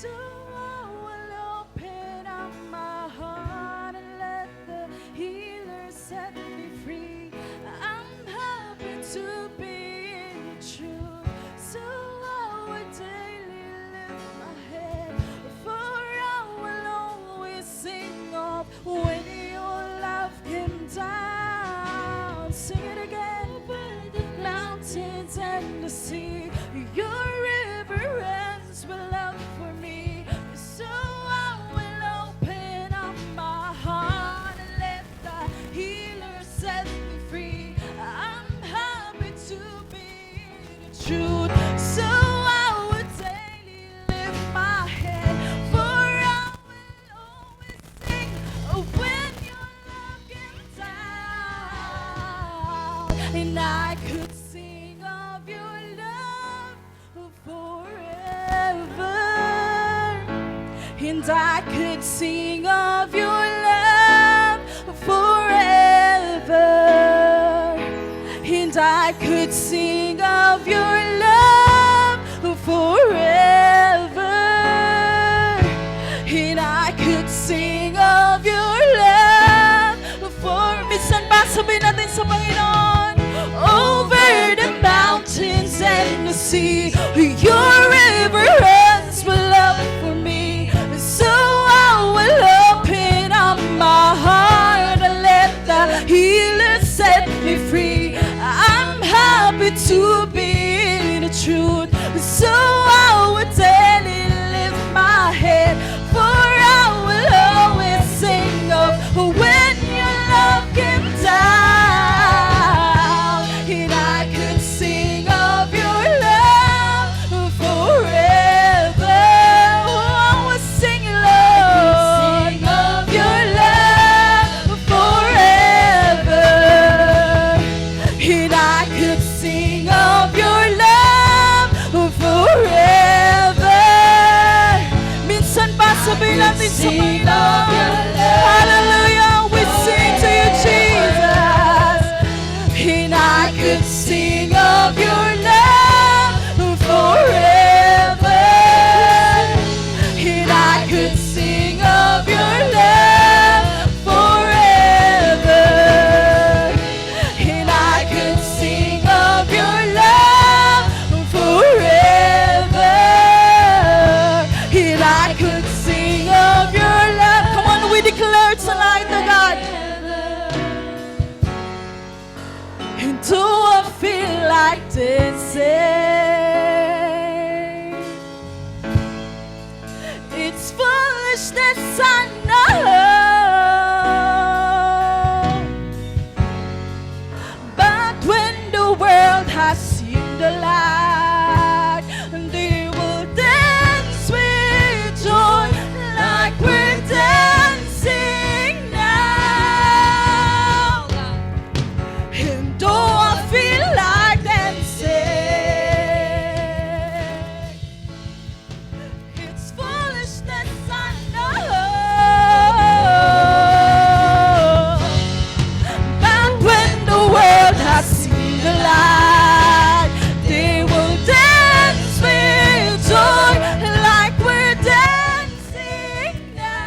I will open up my heart and let the healer set me free. I'm happy to be in truth, so I will daily lift my head, for I will always sing of when your love came down. Sing it again. Over the mountains and the sea, your river runs with love for me. So I will open up my heart and let the healer set me free. I'm happy to be the truth, so I will daily lift my head, for I will always sing when your love came down. And I could sing of your love forever, and I could sing of your love forever, and I could sing of your love forever, and I could sing of your love for minsan ba sabihin natin sa Panginoon, over the mountains and the sea, your river runs with love for me. So I will open up my heart and let the healer set me free. I'm happy to be the truth, so I will daily lift my head, for I will always sing of when your love came down. And I could sing of your love forever. Oh, I will sing, Lord, of your love forever. And I could sing of your love forever. Minsan pa sabihin natin sa Panginoon, hallelujah, we sing to you, Jesus. And I could sing of your love forever, and I could sing of your love forever, and I could sing of your love forever, and I could sing of your love. Come on, we declare it tonight to God. And do I feel like dancing? It's foolishness, I know, but when the world has seen the light, they will dance with joy like we're dancing now. And though I feel like dancing, it's foolishness, I know, but when the world has seen the light, they will dance with joy like we're dancing now.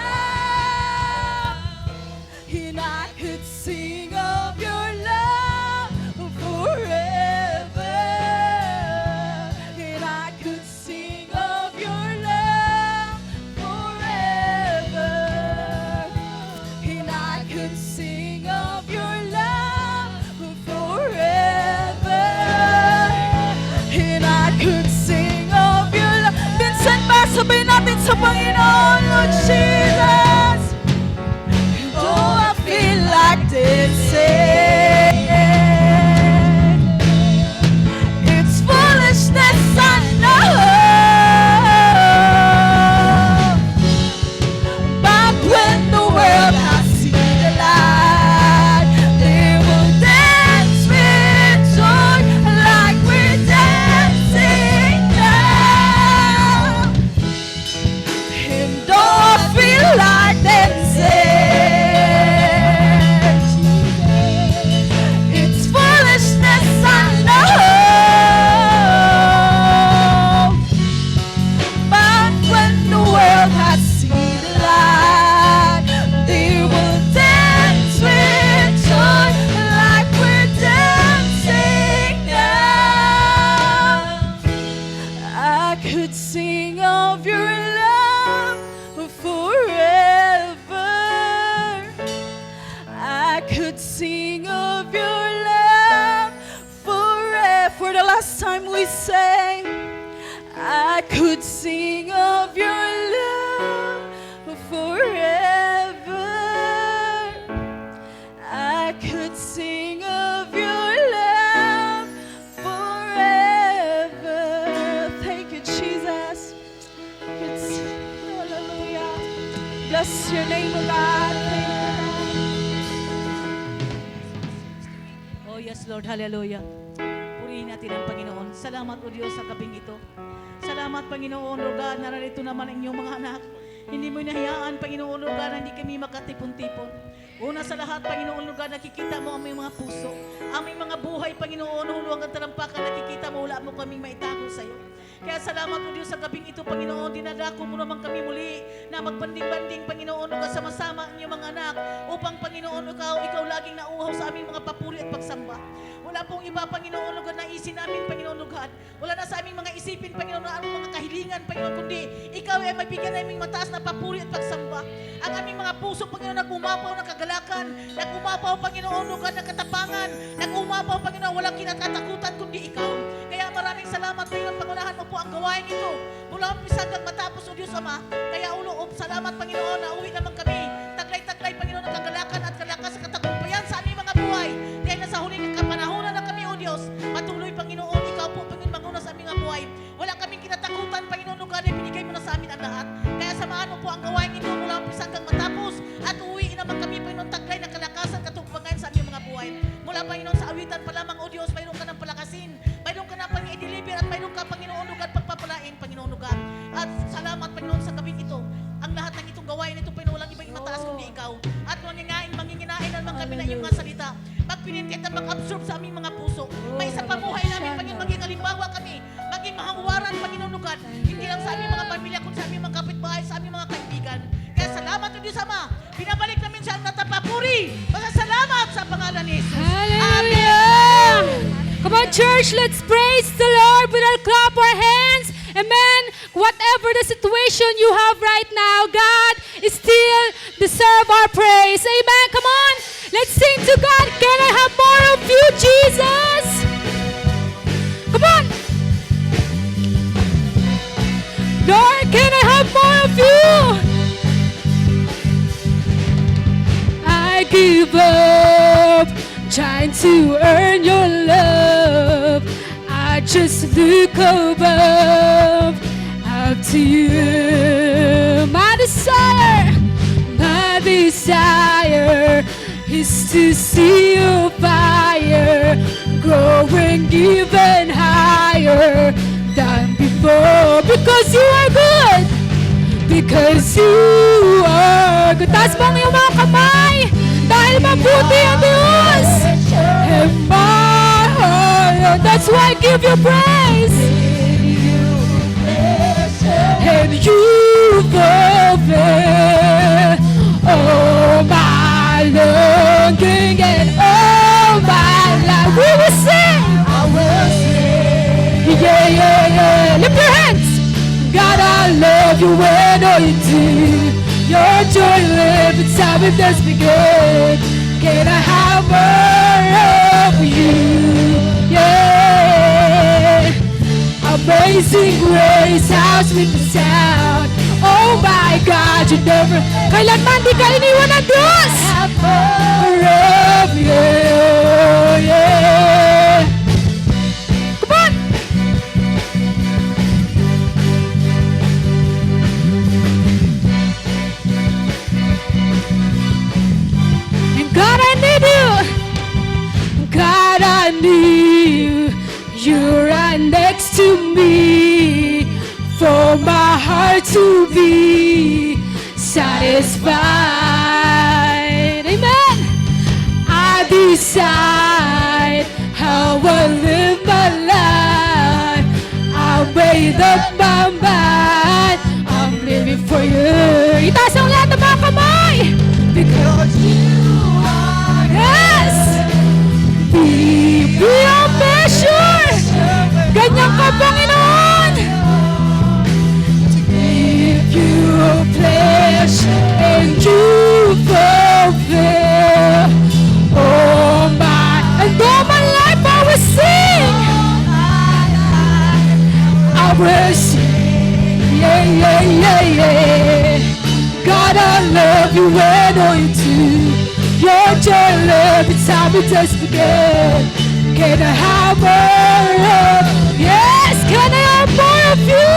And I could sing of your love forever, and I could sing of your love forever, and I could sing of your love forever, and I could sing of your love. Minsan ba sabihin natin sa Panginoon, Lord Jesus, though I feel like dancing, it's foolishness, I know, but when the world has seen the light, they will dance with joy like we're dancing now. And though I feel like dancing, sing of your love forever. I could sing of your love forever. For the last time we sang, I could sing of your love forever. I could sing of your love forever. Thank you, Jesus. Hallelujah. Bless your name, O God. Thank you, God. Oh yes, Lord. Hallelujah. Purihin natin ang Panginoon. Salamat, O Diyos, sa gabing ito. Salamat, Panginoon, O God, narito naman ang inyong mga anak. Hindi mo inahayaan, Panginoon, O God, na hindi kami makatipon-tipon. Una sa lahat, Panginoon, O God, nakikita mo ang aming mga puso. Aming mga buhay, Panginoon, huluang ang tarampakan, nakikita mo, wala mo kaming maitago sa iyo. Kaya salamat, O Diyos, sa gabing ito, Panginoon, dinadako mo naman kami muli na magbanding-banding, Panginoon, O God, sama-sama ang iyong mga anak upang, Panginoon, ikaw laging nauuhaw sa aming mga papuri at pagsamba. Wala pong iba, Panginoon, O God, na isin namin, Panginoon, O God. Wala na sa aming mga isipin, Panginoon, na anong mga kahilingan, Panginoon, kundi ikaw ay magbigyan na aming mataas na papuri at pagsamba. Ang aming mga puso, Panginoon, nag-umapaw ng kagalakan, nag-umapaw, Panginoon, O God, ng katapangan, nag-umapaw, Panginoon, walang kinatatakutan, kundi ikaw. Kaya maraming salamat, Panginoon, pangunahan mo po ang gawain ito. Mula umpisa hanggang matapos, O Diyos Ama. Kaya salamat, Panginoon, na uwi naman kami. Taglay-taglay, Panginoon, ng kagalakan at kalakas sa katagumpayan sa aming mga buhay. Kaya nasa huling kapanahonan na kami, O Diyos. Patuloy, Panginoon, ikaw po, Panginoon, manguna sa aming mga buhay. Wala kaming kinatakutan, Panginoon, O God, binigay mo na sa amin ang lahat. Kaya samahan mo po ang gawain ito mula umpisa hanggang matapos. At uwi naman kami, Panginoon, taglay na kalakasan, katupagan sa aming mga buhay. Mula, Panginoon, sa awitan pa lamang, O Diyos, mayroon ka ng palakasin. Mayroon ka ng pang-i-deliver at mayroon ka, Panginoon, O God, pagpapalain, Panginoon, O God. At salamat, Panginoon, sa gabing ito. Ang lahat ng itong gawain ito, Panginoon, walang ibang mataas kundi ikaw. At manginginain naman kami na iyong mga salita. Magpinitit at mag-absorb sa aming mga puso. May isa pamuhay namin, Panginoon, maging halimbawa kami. Maging mahanguwaran, Panginoon, O God. Hindi lang sa aming mga pamilya, kundi sa aming mga kapitbahay, sa aming mga kaibigan. Kaya salamat, O Diyos Ama. Pinabalik namin siya ang natapapuri. Pasasalamat sa pangalan ni Jesus. Hallelujah! Come on, church, let's praise the Lord with our clap our hands. Amen. Whatever the situation you have right now, God is still deserve our praise. Amen. Come on, let's sing to God. Can I have more of you, Jesus? Come on. Lord, can I have more of you? I give up trying to earn your love. I just look above up to you. My desire is to see your fire growing even higher than before. Because you are good. Because you are good. Taas mo ang iyong mga kamay. Dahil mabuti ang Diyos. And my heart, that's why I give you praise. And you fulfill all my longing and all my life. We will sing. I will sing. Yeah, yeah, yeah. Lift your hands. God, I love you when all you do. Your joy lives inside me, that's begun. Can I have more of you? Yeah. Amazing grace, how sweet the sound. Oh my God, you never, kailanman di ka iniwan ng Diyos. Have more of you, yeah. Come on. And God, I need you. God, I need you. You're right next to me. For my heart to be satisfied. Amen. I decide how I live my life. I made up my mind. I'm living for you. Itaas ang lahat ng mga kamay. Because you are. Yes. Beyond measure. Ganyan ka, Panginoon. yeah, yeah, yeah. God, I love you and all you do. Your joy every time it does begin. Can I have more of? Yes, can I have more of you?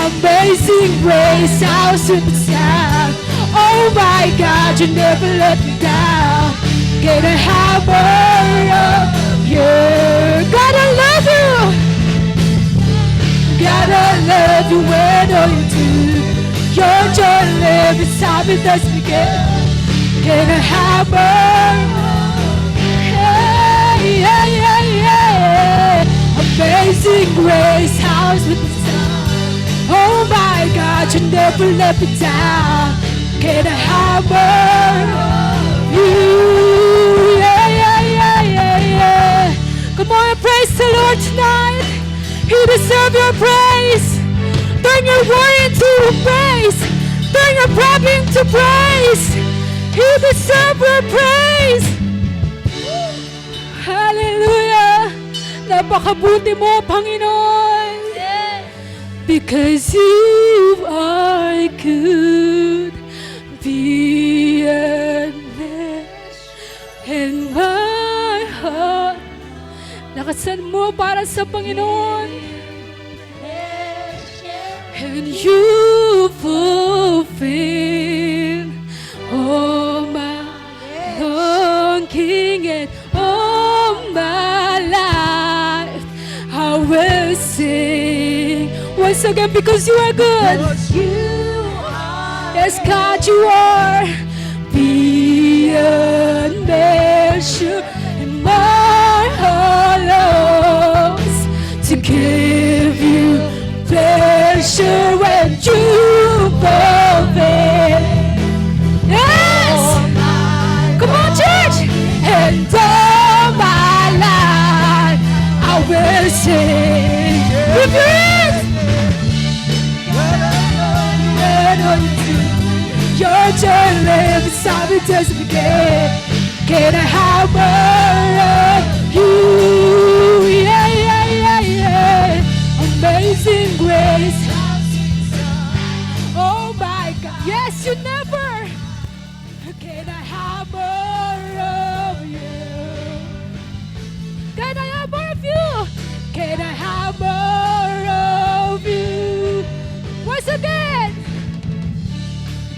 Amazing grace, how sweet the sound. Oh my God, you never let me down. Can I have more of you? God, I love you. God, I love you when all you do. Your joy every time it does begin. Can I have more? Yeah, yeah, yeah, yeah. Amazing grace, how sweet the sound. Oh my God, you never let me down. Can I have more of you? Yeah, yeah, yeah, yeah, yeah. Come on and praise the Lord tonight. He deserves your praise. Turn your worry into praise. Turn your problem into praise. He deserves your praise. Hallelujah. Napakabuti mo, Panginoon. Because you are good beyond measure. And my heart, lakasan mo para sa Panginoon. And you fulfill all my longing and all my life. I will sing once again because you are good. Yes, God, you are beyond measure, and my heart longs to give you pleasure when you fulfill. Yes! Come on, church! And all my life I will sing. With your hands! Your joy lives inside me, doesn't begin. Can I have more of you? Yeah, yeah, yeah, yeah. Amazing grace. Oh my God. Yes, you never. Can I have more of you? Can I have more of you? Can I have more of you? Once again.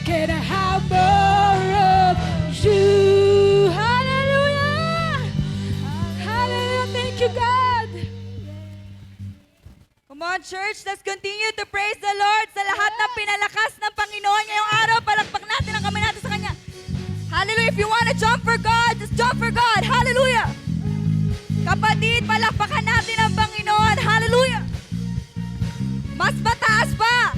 Can I have more of you? Hallelujah! Hallelujah! Thank you, God! Come on, church, let's continue to praise the Lord sa lahat ng pinalakas ng Panginoon ngayong araw. Palakpak natin ang kamay natin sa Kanya. Hallelujah! If you want to jump for God, just jump for God. Hallelujah! Kapatid, palakpakan natin ang Panginoon. Hallelujah! Mas mataas pa!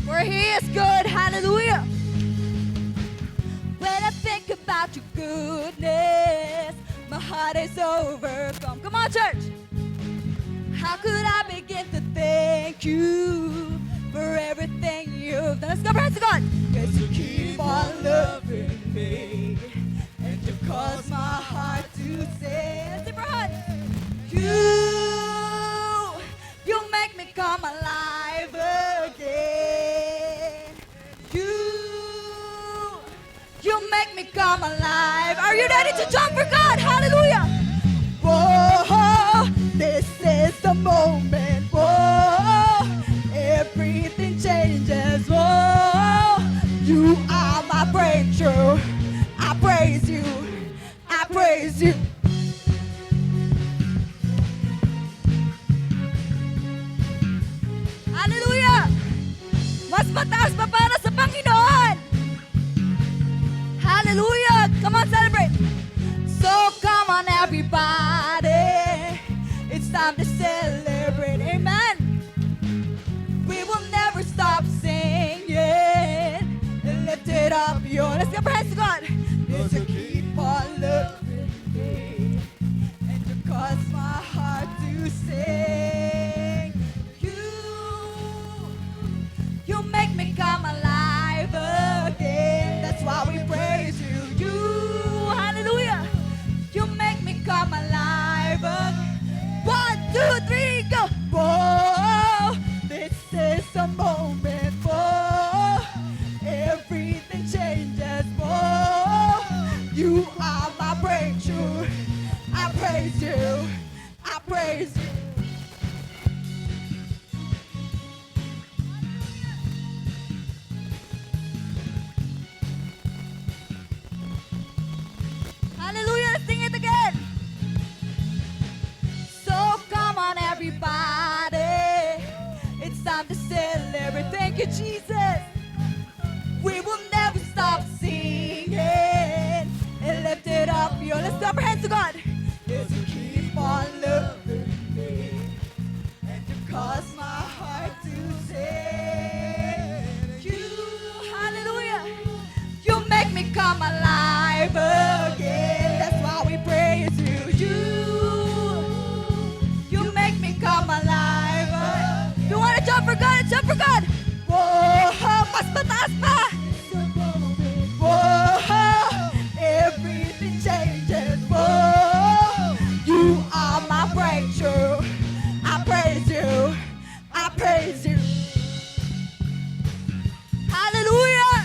For He is good. Hallelujah! When I think about your goodness, my heart is overcome. Come on, church! How could I begin to thank you for everything you've done? Let's go, praise God! 'Cause you keep on loving me, and you cause my heart to sing. Let's sing for heart. You make me come alive again. You make me come alive. Are you ready to jump for God? Hallelujah! Whoa, this is the moment. Whoa, everything changes. Whoa, you are my breakthrough. I praise you. I praise you. Hallelujah! Mas mataas pa para sa Panginoon. Hallelujah! Come on, celebrate. So come on, everybody. It's time to celebrate. Amen. We will never stop singing. Lift it up, yo. Let's give praise to God. Yes, you keep on loving me, and you cause my heart to sing. You make me come alive again. That's why we praise you. Hallelujah. You make me come alive again. praise you. I praise you. Hallelujah, let's sing it again. So come on everybody, it's time to celebrate. Thank you, Jesus. We will never stop singing and lift it up. Yo, let's clap our hands to God. Yes, you keep on loving me, and you cause my heart to sing. You, hallelujah, you make me come alive again. That's why we praise you. You make me come alive again. You wanna jump for God? Jump for God. Whoa, mas mataas pa. Whoa, everything changes. Whoa, you are my breakthrough. I praise you. I praise you. Hallelujah.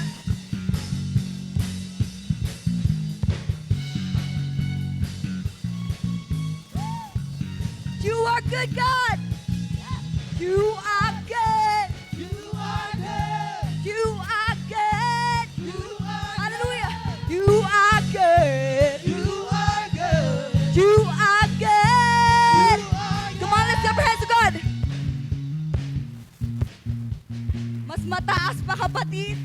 You are good, God. You are good. You are good. You are good. You are hallelujah. You are good. You are good. You are good. Come on, let's clap our hands to God. Mas mataas pa, kapatid.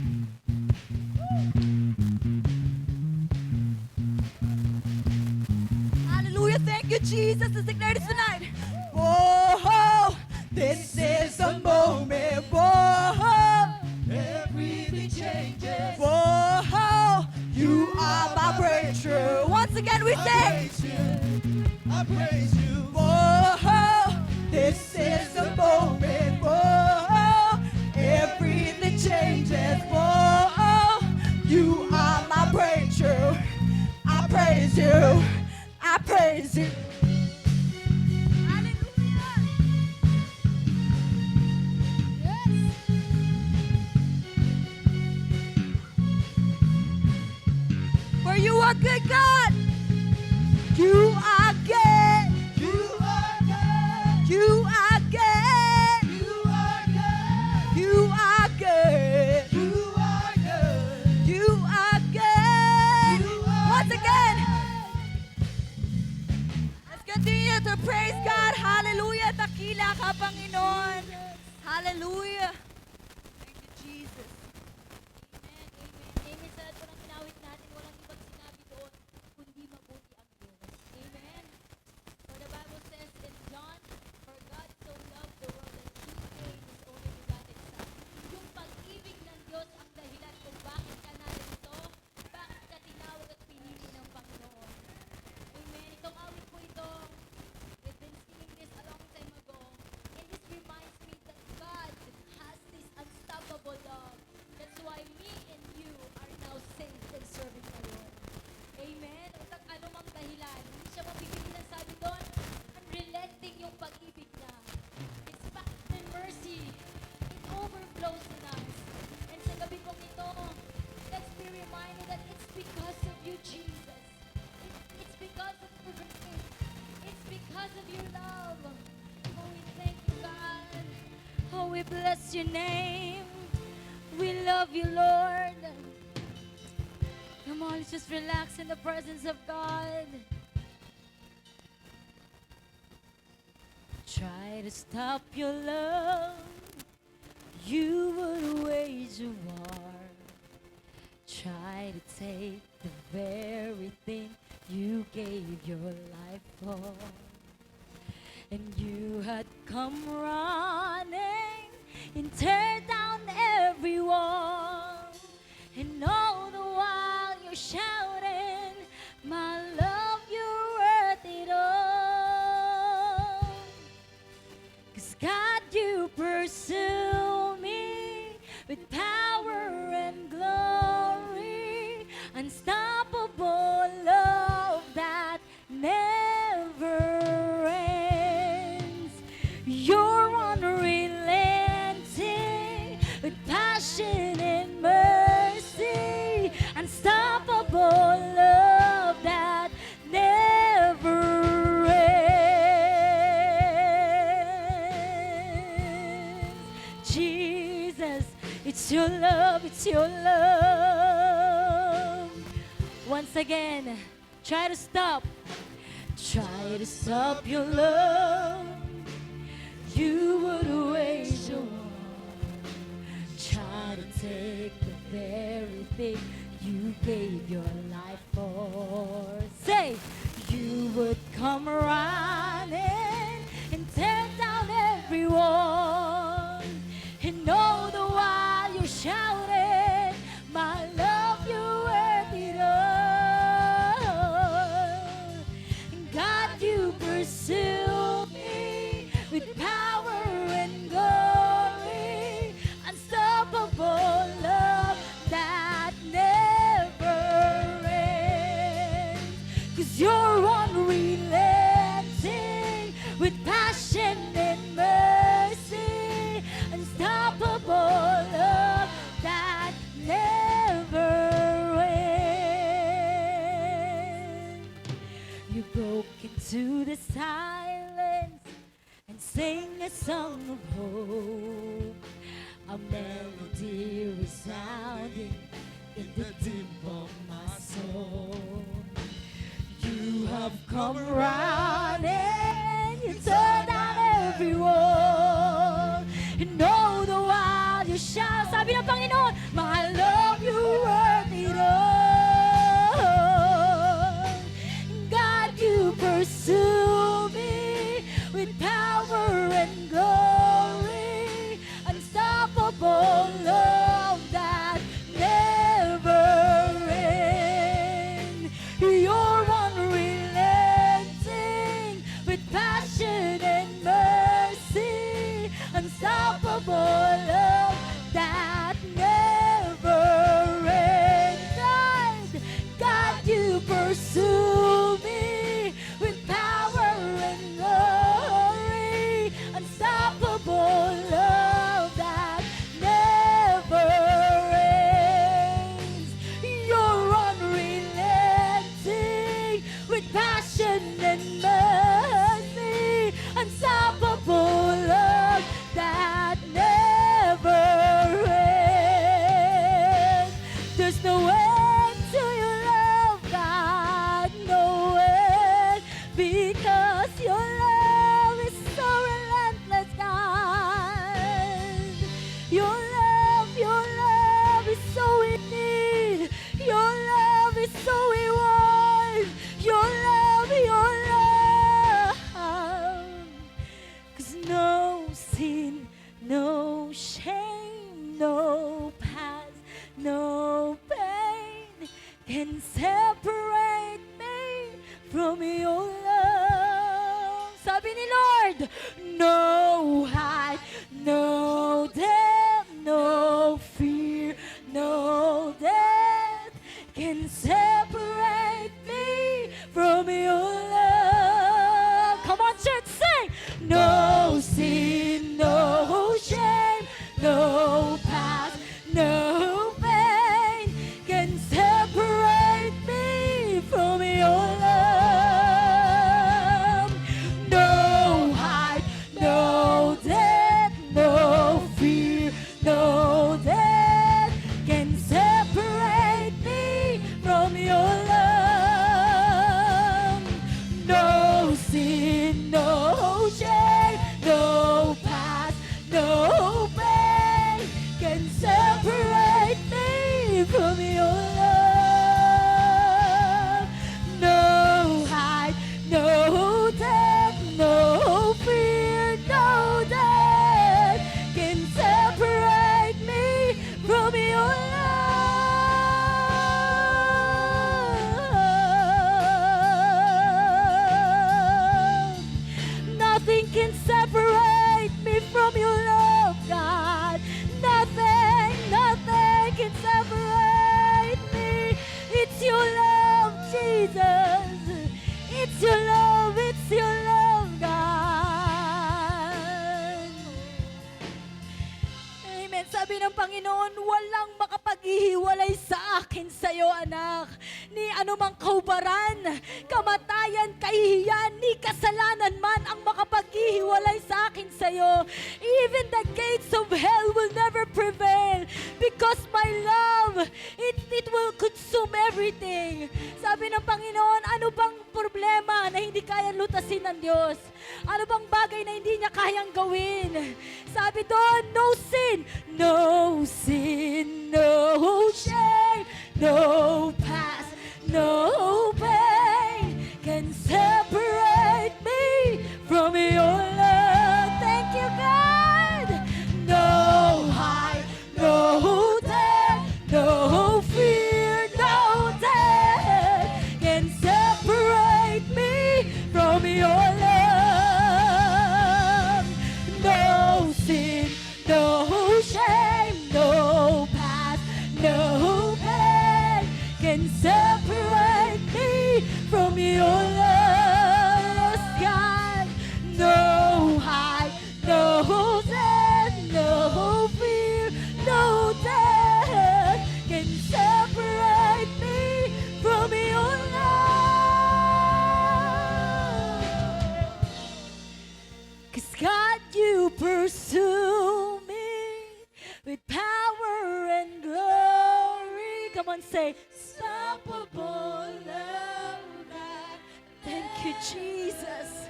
Hallelujah. Thank you, Jesus. Let's declare this tonight. Whoa, this is a moment. Whoa, everything changes. Whoa, you are my breakthrough. Once again, we say, I praise you. Whoa, this is a moment. Whoa, everything changes. Whoa, you are my breakthrough. I praise you. I praise you. Hallelujah. Yes. For you are good, God. You are good. You are good. You are good. You are good. You are good. You are good. You are good. Once again. Let's continue to praise God. Hallelujah. Takila ka, Panginoon. Hallelujah. Thank you, Jesus. Amen, amen. Amen. Sa lahat po ng tinawit natin, walang ibang sinabi doon, kundi mabuti ang Diyos. Amen. For the Bible says in John, for God so loved the world that He gave His only begotten Son. Yung pag-ibig ng Diyos ang dahilan kung bakit ka narito, bakit ka tinawag at pinili ng Panginoon. Amen. Itong awit po ito, we've been singing this a long time ago, and this reminds me that God has this unstoppable love. That's why me and you are now saved and serving the Lord. Amen. At ang anumang dahilan, hindi siya mapigilan, sabi doon, unrelenting yung pag-ibig niya. It's fact and mercy. It overflows in us. And sa gabi kong ito, let's be reminded that it's because of you, Jesus. It's because of your grace. It's because of your love. Oh, we thank you, God. Oh, we bless your name. We love you, Lord. Come on, let's just relax in the presence of God. Try to stop your love, you would wage a war. Try to take the very thing you gave your life for. And you had come running and tear down every wall. And all the while you're shouting, my love, you're worth it all. 'Cause God, you pursue me with power and glory, unstoppable love that never ends. You're unrelenting with passion and mercy. It's your love, it's your love. Once again, try to stop. Try to stop your love. You would wage a war. Try to take the very thing you gave your life for. Say, you would come running and tear down every wall. And all the while you shouted, my love, you worth it all. And God, you pursue me with power and glory, unstoppable love that never ends. 'Cause you're unrelenting with passion and mercy, unstoppable love that never ends. You broke into the silence and sang a song of hope, a melody resounding in the deep of my soul. You have come running, you tore down every wall, and all the while you shout, sabi ng Panginoon, my love, you worth it all. God, you pursue me with power and glory, unstoppable love that never ends. You're unrelenting with passion and mercy, unstoppable love that never ends. God, you pursue me with power and glory, unstoppable love that never ends. You're unrelenting with passion and mercy, unstoppable love that never ends. There's no end to your love, God, no end, because your love is so relentless, God. Your love is so in need. Your love is so we want. Your love, your love. 'Cause no sin, no shame, no past, no pain can separate me from your love. Sabi ni Lord, no height, no depth, no fear, no death can separate me from your love. Come on, church, sing! No sin, no shame, no past, no pain can separate me from your love. No height, no depth, no fear, no death can separate me from your love. No sin, no shame, no past, no pain can separate me from your love. No height, no depth, no fear, no death can separate me from your love. Nothing can separate me from your love, God. Nothing, nothing can separate me. It's your love, Jesus. It's your love, God. Amen. Sabi ng Panginoon, walang makapaghihiwalay sa akin sa'yo, anak. Ni anumang kaubaran, kamatayan, kahihiyan, ni kasalanan man ang makapaghihiwalay sa akin sa'yo. Even the gates of hell will never prevail everything. Sabi ng Panginoon, ano bang problema na hindi kayang lutasin ng Diyos? Ano bang bagay na hindi niya kayang gawin? Sabi doon, no sin, no shame, no past, no pain can separate me from your love. Thank you, God. No height, no depth, no fear, no death can separate me from your love. No sin, no shame, no past, no pain can separate me from your love. Yes, God. No height, no death, no fear, no death can separate me from your love. 'Cause God, you pursue me with power and glory. Come on, say, unstoppable love, God. Thank you, Jesus.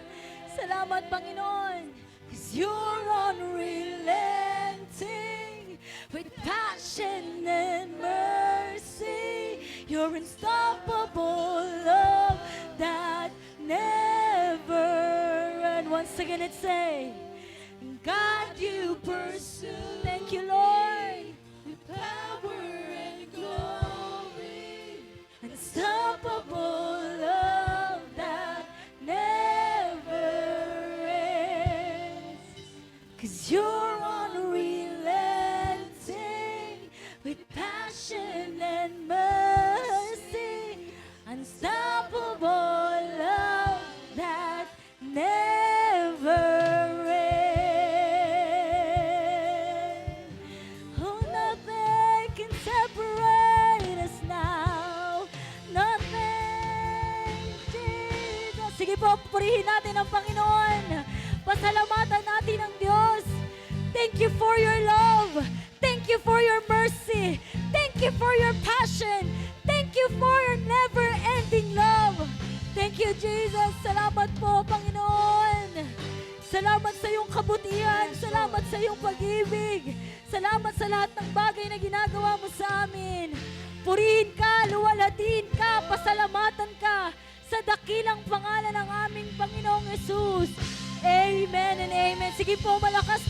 Salamat, Panginoon. 'Cause you're unrelenting with passion and mercy. Your unstoppable love that never ends. Once again, let's say, God, you pursue. Thank you, Lord. With power and glory. Unstoppable love that never ends. 'Cause you're unrelenting with passion and mercy. Unstoppable love that never ends. Oh, nothing can separate us now. Nothing, Jesus. Sige po, purihin natin ang Panginoon. Pasalamatan natin ang Diyos. Thank you for your love. Thank you for your mercy. Thank you for your passion. Thank you for your never-ending love. Thank you, Jesus. Salamat po, Panginoon. Salamat sa iyong kabutihan. Salamat sa iyong pag-ibig. Salamat sa lahat ng bagay na ginagawa mo sa amin. Purihin ka, luwalhatiin ka, pasalamatan ka sa dakilang pangalan ng aming Panginoong Yesus. Amen and amen. Sige po, malakas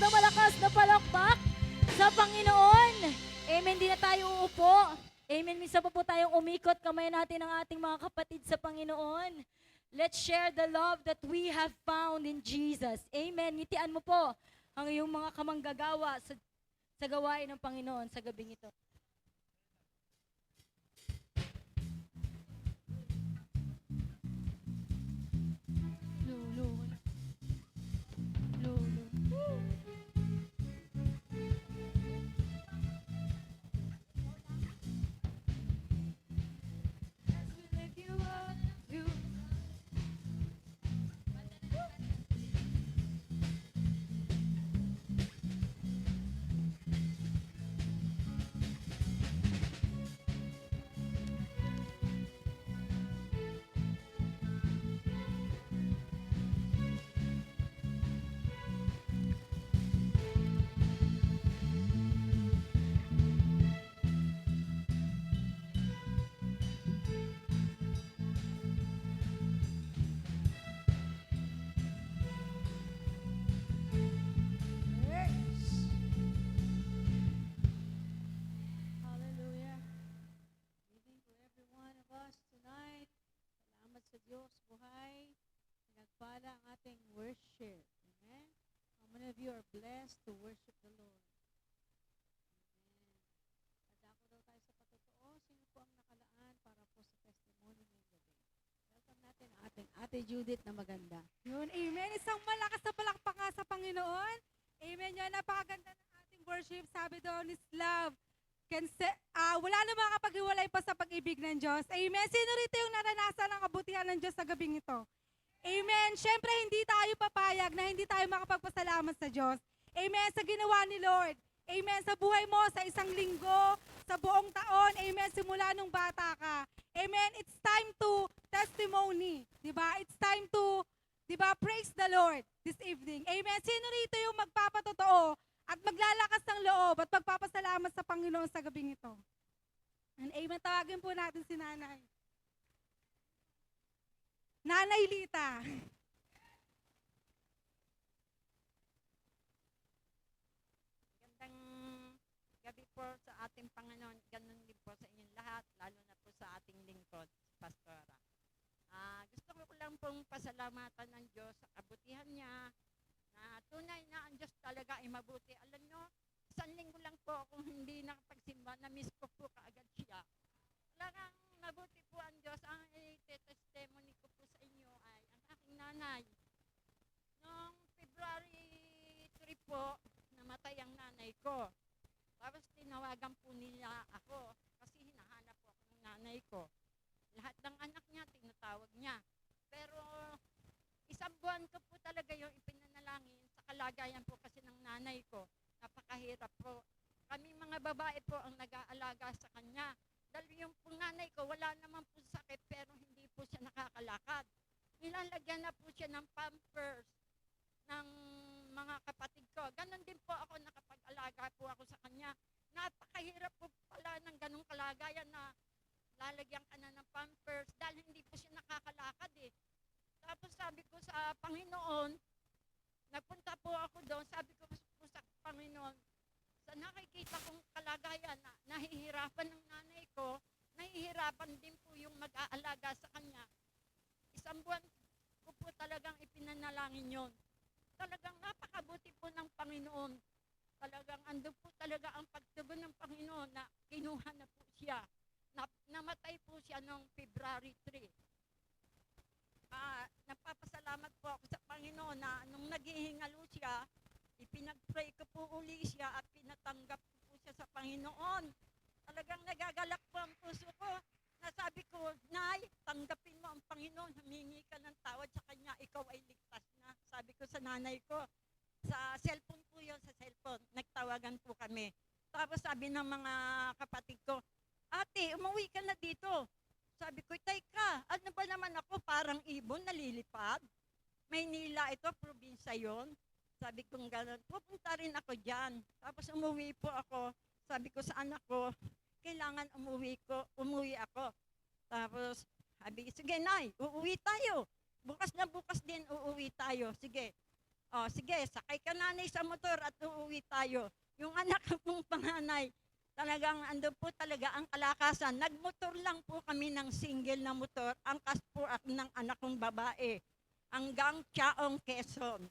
na palakpak sa Panginoon. Amen, di na tayo uupo. Amen, minsan pa po tayong umikot, kamay natin ang ating mga kapatid sa Panginoon. Let's share the love that we have found in Jesus. Amen, ngitian mo po ang iyong mga kamanggagawa sa gawain ng Panginoon sa gabing ito. Hallelujah. Giving to every one of us tonight. Salamat sa Diyos, buhay. Nagpala ang ating worship. Amen. How many of you are blessed to worship the Lord? Amen. Dadako daw tayo sa patotoo. Sino po ang nakalaan para po sa testimony ngayong gabi? Welcome natin ang ating Ate Judith na maganda. Yun, amen. Isang malakas na palakpak nga sa Panginoon. Amen yun. Napakaganda ng ating worship. Sabi doon is love. Wala na makapaghiwalay pa sa pag-ibig ng Diyos. Amen. Sino rito yung naranasan ng kabutihan ng Diyos sa gabing ito? Amen. Siyempre, hindi tayo papayag na hindi tayo makapagpasalamat sa Diyos. Amen. Sa ginawa ni Lord. Amen. Sa buhay mo, sa isang linggo, sa buong taon. Amen. Simula nung bata ka. Amen. It's time to testimony. Diba? It's time to, diba, praise the Lord this evening. Amen. Sino rito yung magpapatotoo at maglalakas ng loob at magpapasalamat sa Panginoon sa gabing ito? And amen. Tawagin po natin si Nanay. Nanay Lita. Magandang gabi po sa ating Panginoon. Ganun din po sa inyong lahat, lalo na po sa ating lingkod, Pastora. Gusto ko lang pong pasalamatan ng Diyos sa kabutihan niya, na tunay na ang Diyos talaga ay mabuti. Alam nyo, isang linggo lang po kung hindi nakapagsimba, na-miss ko po kaagad siya. Talagang mabuti po ang Diyos. Ang testimony ko po sa inyo ay ang aking nanay. Noong February 3 po, namatay ang nanay ko. Tapos tinawagan po nila ako kasi hinahanap po ako ng nanay ko. Lahat ng anak niya, tinatawag niya. Pero isang buwan ko po talaga yung ipinanalangin sa kalagayan po kasi ng nanay ko. Napakahirap po. Kami mga babae po ang nag-aalaga sa kanya. Dahil yung po nanay ko, wala naman po sakit pero hindi po siya nakakalakad. Nilalagyan na po siya ng pampers ng mga kapatid ko. Ganon din po ako, nakapag-alaga po ako sa kanya. Napakahirap po pala ng ganong kalagayan na lalagyan ka na ng pampers dahil hindi po siya nakakalakad eh. Tapos sabi ko sa Panginoon, nagpunta po ako doon, sabi ko po sa Panginoon, sa nakikita kong kalagayan na nahihirapan ng nanay ko, nahihirapan din po yung mag-aalaga sa kanya. Isang buwan ko po talagang ipinanalangin yon. Talagang napakabuti po ng Panginoon. Talagang andun po talaga ang pagtugon ng Panginoon na kinuha na po siya. Namatay po siya noong February 3. Napapasalamat po ako sa Panginoon na nung naghihingalo siya, ipinag-pray ko po uli siya at pinatanggap ko po siya sa Panginoon. Talagang nagagalak po ang puso ko. Nasabi ko, Nay, tanggapin mo ang Panginoon, humingi ka ng tawad sa Kanya, ikaw ay ligtas na. Sabi ko sa nanay ko, sa cellphone po yun, sa cellphone, nagtawagan po kami. Tapos sabi ng mga kapatid ko, Ate, umuwi ka na dito. Sabi ko, teka, ano ba naman ako, parang ibon, nalilipad? Maynila ito, probinsya yon. Sabi ko gano'n, pupunta rin ako dyan. Tapos umuwi po ako. Sabi ko sa anak ko, kailangan umuwi ako. Tapos, sabi, sige Nay, uuwi tayo. Bukas na bukas din uuwi tayo. Sige. Sige, sakay ka nanay sa motor at uuwi tayo. Yung anak kong panganay, talagang ando po talaga ang kalakasan. Nagmotor lang po kami ng single na motor. Angkas po ng anak kong babae. Hanggang Chaong, Quezon.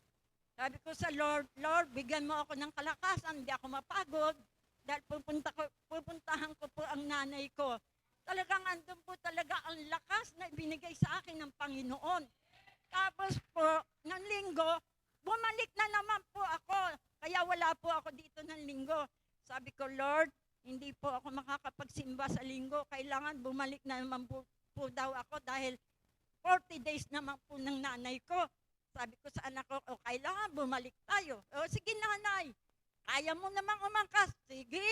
Sabi ko sa Lord, bigyan mo ako ng kalakasan. Hindi ako mapagod. Dahil pupuntahan ko po ang nanay ko. Talagang andun po talaga ang lakas na ibinigay sa akin ng Panginoon. Tapos po, ng linggo, bumalik na naman po ako. Kaya wala po ako dito ng linggo. Sabi ko, Lord, hindi po ako makakapagsimba sa linggo. Kailangan bumalik na naman po daw ako dahil 40 days naman po ng nanay ko. Sabi ko sa anak ko, kailangan bumalik tayo. Sige nanay, kaya mo namang umangkas. Sige,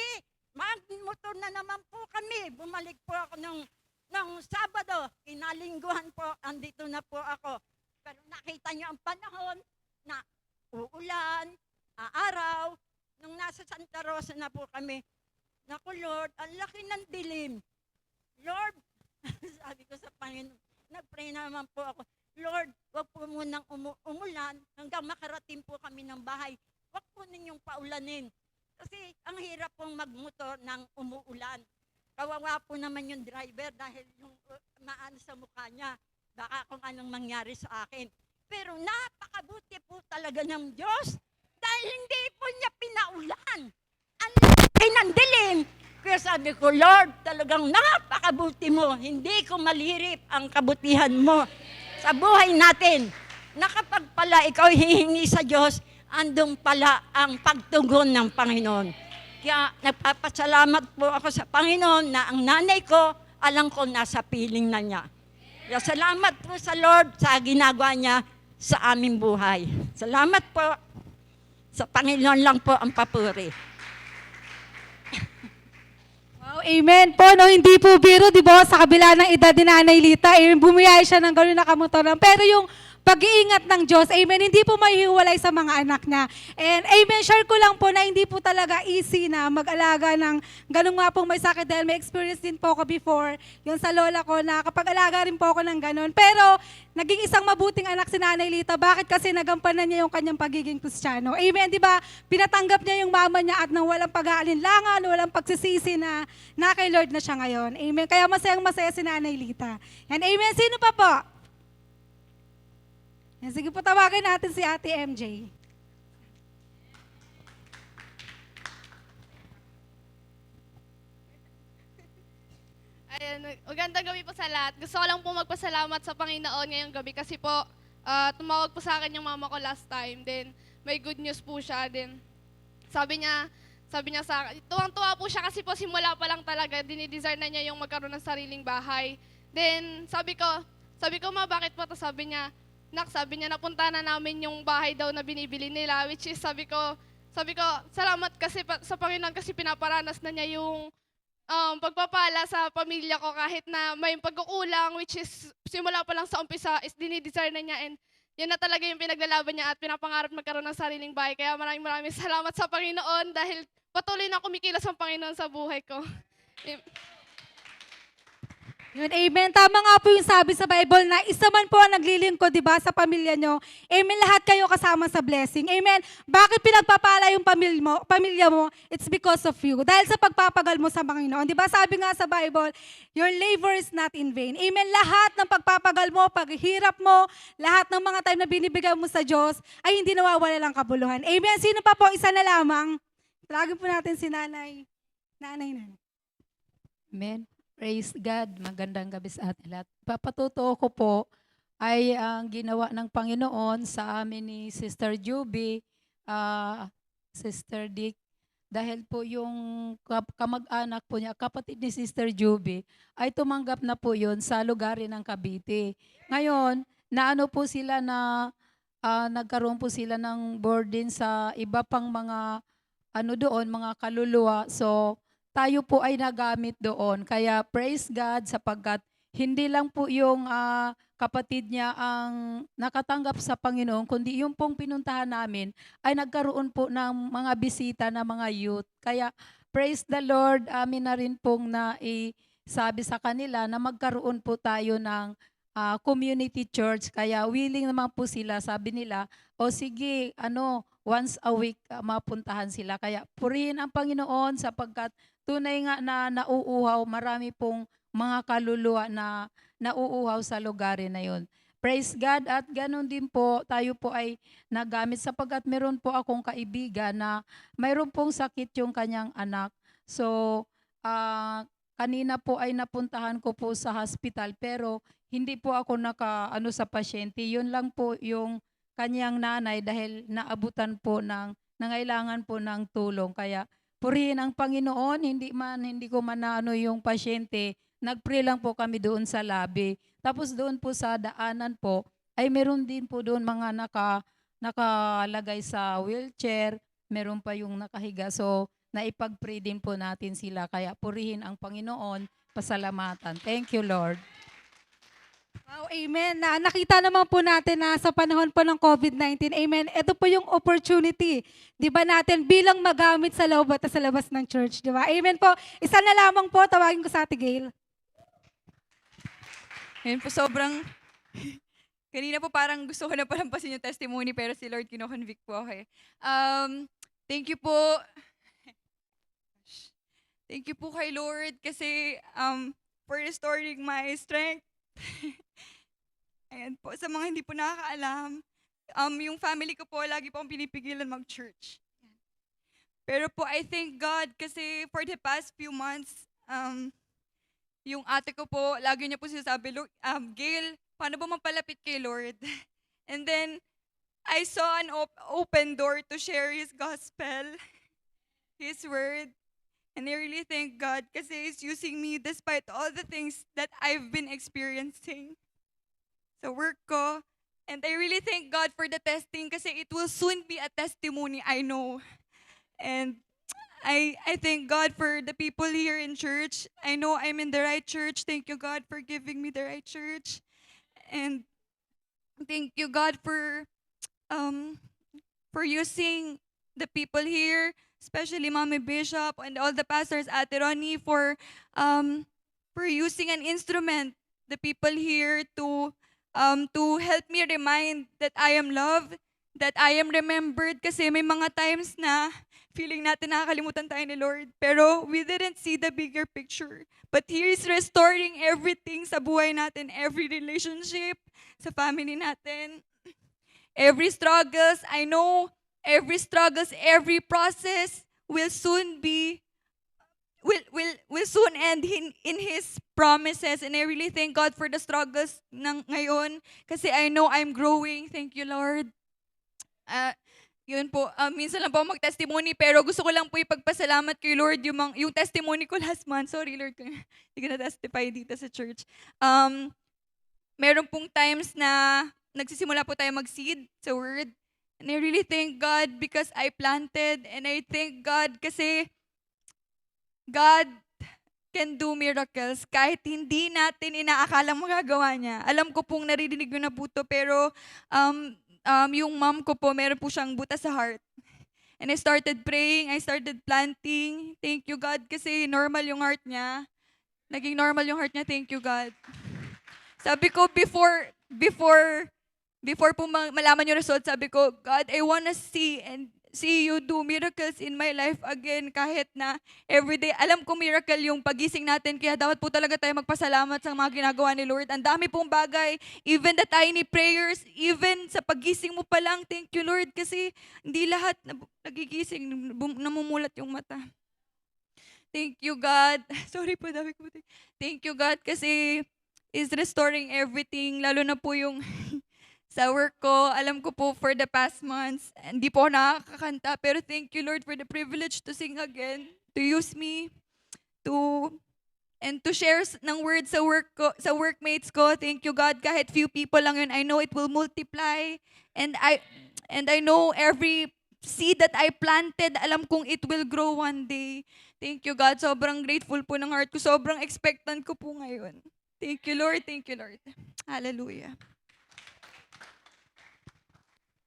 magmotor na naman po kami. Bumalik po ako ng Sabado. Kinalingguhan po, andito na po ako. Pero nakita niyo ang panahon na uulan, araw. Nung nasa Santa Rosa na po kami, naku Lord, ang laki ng dilim. Lord, sabi ko sa Panginoon, nag-pray naman po ako, Lord, wag po munang umulan hanggang makarating po kami ng bahay. Wag po ninyong paulanin. Kasi ang hirap pong magmotor ng umuulan. Kawawa po naman yung driver dahil yung maano sa mukha niya. Baka kung anong mangyari sa akin. Pero napakabuti po talaga ng Diyos dahil hindi po niya pinaulan. Ang laki ng dilim. Kaya sabi ko, Lord, talagang napakabuti mo. Hindi ko malirip ang kabutihan mo sa buhay natin. Na kapag pala ikaw hihingi sa Diyos, andun pala ang pagtugon ng Panginoon. Kaya nagpapasalamat po ako sa Panginoon na ang nanay ko, alam ko nasa piling na niya. Kaya salamat po sa Lord sa ginagawa niya sa aming buhay. Salamat po. Sa Panginoon lang po ang papuri. Oh, amen po, no, hindi po biro, di ba, sa kabila ng edad ni Nanay Lita, bumiyay siya ng gano'n nakamotoran. Pero yung pag-iingat ng Diyos, amen, hindi po mahihiwalay sa mga anak niya. And amen, share ko lang po na hindi po talaga easy na mag-alaga ng gano'n nga pong may sakit dahil may experience din po ako before, yung sa lola ko na kapag alaga rin po ako ng gano'n. Pero naging isang mabuting anak si Nanay Lita. Bakit? Kasi nagampanan niya yung kanyang pagiging Kristiyano. Amen, di ba? Pinatanggap niya yung mama niya at nang walang pag-aalinlangan, walang pagsisisi na kay Lord na siya ngayon. Amen. Kaya masayang masaya si Nanay Lita. And amen. Sino pa po? Yan, sige po, tawagan natin si Ate MJ. Ayan, magandang gabi po sa lahat. Gusto ko lang po magpasalamat sa Panginoon ngayong gabi kasi po tumawag po sa akin yung mama ko last time. Then may good news po siya. Then sabi niya sa akin, tuwang-tuwa po siya kasi po simula pa lang talaga dinidesire na niya yung magkaroon ng sariling bahay. Then sabi ko, ma, bakit po to? Sabi niya, napunta na namin yung bahay daw na binibili nila, which is sabi ko, salamat kasi sa Panginoon kasi pinaparanas na niya yung pagpapala sa pamilya ko kahit na may pagkukulang, which is simula pa lang sa umpisa is dinidesire na niya, and yun na talaga yung pinaglalaban niya at pinapangarap magkaroon ng sariling bahay. Kaya maraming salamat sa Panginoon dahil patuloy na kumikilos ang Panginoon sa buhay ko. Yun, amen. Tama nga po yung sabi sa Bible na isa man po ang naglilingkod, di ba, sa pamilya nyo. Amen, lahat kayo kasama sa blessing. Amen. Bakit pinagpapala yung pamilya mo? It's because of you. Dahil sa pagpapagal mo sa Panginoon. Di ba, sabi nga sa Bible, your labor is not in vain. Amen. Lahat ng pagpapagal mo, paghihirap mo, lahat ng mga time na binibigay mo sa Diyos, ay hindi nawawala lang kabuluhan. Amen. Sino pa po? Isa na lamang. Tawagin po natin si Nanay. Nanay. Amen. Praise God. Magandang gabi sa atin lahat. Papatuto ko po ay ang ginawa ng Panginoon sa amin ni Sister Juby, Sister Dick, dahil po yung kamag-anak po niya, kapatid ni Sister Juby, ay tumanggap na po yun sa lugar ng Cavite. Ngayon, naano po sila na nagkaroon po sila ng burden sa iba pang mga mga kaluluwa. So, tayo po ay nagamit doon. Kaya praise God sapagkat hindi lang po yung kapatid niya ang nakatanggap sa Panginoon, kundi yung pong pinuntahan namin ay nagkaroon po ng mga bisita na mga youth. Kaya praise the Lord, amin na rin pong sabi sa kanila na magkaroon po tayo ng community church. Kaya willing naman po sila, sabi nila, o sige, once a week mapuntahan sila. Kaya purihin ang Panginoon sapagkat tunay nga na nauuhaw, marami pong mga kaluluwa na nauuhaw sa lugar na yun. Praise God, at ganun din po, tayo po ay nagamit sapagkat meron po akong kaibigan na mayroon pong sakit yung kanyang anak. So, kanina po ay napuntahan ko po sa hospital pero hindi po ako sa pasyente. Yun lang po yung kanyang nanay dahil naabutan po nangailangan po ng tulong. Kaya purihin ang Panginoon, hindi ko man yung pasyente, nag-pray lang po kami doon sa lobby. Tapos doon po sa daanan po, ay meron din po doon mga nakalagay sa wheelchair, meron pa yung nakahiga. So, naipag-pray din po natin sila. Kaya purihin ang Panginoon, pasalamatan. Thank you, Lord. Wow, amen. Nakita naman po natin na sa panahon po ng COVID-19, amen, ito po yung opportunity, di ba natin, bilang magamit sa loob at sa labas ng church, di ba? Amen po. Isa na lamang po, tawagin ko sa Ate Gail. Ngayon po sobrang, kanina po parang gusto ko na palampasin yung testimony pero si Lord kino-convict po ako eh. Thank you po. Thank you po kay Lord kasi for restoring my strength. Ayan po, sa mga hindi po nakakaalam, yung family ko po, lagi po akong pinipigilan mag-church. Pero po, I thank God kasi for the past few months, yung ate ko po, lagi niya po sinasabi, Gail, paano ba mapalapit kay Lord? And then, I saw an open door to share His gospel, His word. And I really thank God kasi He's using me despite all the things that I've been experiencing sa work ko. And I really thank God for the testing kasi it will soon be a testimony, I know. And I thank God for the people here in church. I know I'm in the right church. Thank you, God, for giving me the right church. And thank you, God, um for using the people here, especially Mommy Bishop and all the pastors, Ate Ronnie, for using an instrument, the people here to help me remind that I am loved, that I am remembered. Kasi may mga times na feeling natin nakakalimutan tayo ni Lord, pero we didn't see the bigger picture. But He is restoring everything sa buhay natin, every relationship, sa family natin. Every struggles, I know, every struggles, every process will soon end in His promises. And I really thank God for the struggles ng ngayon kasi I know I'm growing. Thank you, Lord. Yun po, minsan lang po ako mag-testimony, pero gusto ko lang po ipagpasalamat kay Lord yung testimony ko last month. Sorry, Lord, hindi ko na-testify dito sa church. Meron pong times na nagsisimula po tayo mag-seed sa word. And I really thank God because I planted. And I thank God kasi God can do miracles kahit hindi natin inaakalang magagawa niya. Alam ko pong naririnig ko na po to, pero yung mom ko po, meron po siyang butas sa heart. And I started praying, I started planting. Thank you, God, kasi normal yung heart niya. Naging normal yung heart niya. Thank you, God. Sabi ko, before po malaman yung result, sabi ko, God, I wanna see you do miracles in my life again, kahit na everyday. Alam ko miracle yung pagising natin, kaya dapat po talaga tayo magpasalamat sa mga ginagawa ni Lord. Ang dami pong bagay, even the tiny prayers, even sa pagising mo pa lang, thank you, Lord, kasi hindi lahat nagigising, namumulat yung mata. Thank you, God. Sorry po, dami ko. Thank you, God, kasi is restoring everything, lalo na po yung sa work ko. Alam ko po for the past months, hindi po ako nakakakanta, pero thank you, Lord, for the privilege to sing again, to use me, to share ng words sa work ko, sa workmates ko. Thank you, God, kahit few people lang yun, I know it will multiply, and I know every seed that I planted, alam kong it will grow one day. Thank you, God. Sobrang grateful po ng heart ko. Sobrang expectant ko po ngayon. Thank you, Lord. Thank you, Lord. Hallelujah.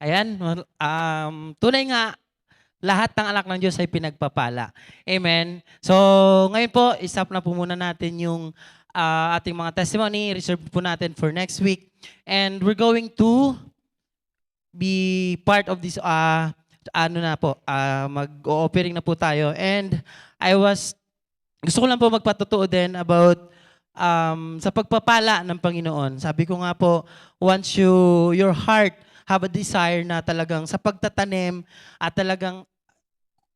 Ayan, tunay nga, lahat ng anak ng Diyos ay pinagpapala. Amen. So, ngayon po, isap na po muna natin yung ating mga testimony. Reserve po natin for next week. And we're going to be part of this, mag-offering na po tayo. And gusto ko lang po magpatotoo din about sa pagpapala ng Panginoon. Sabi ko nga po, once your heart have a desire na talagang sa pagtatanim at talagang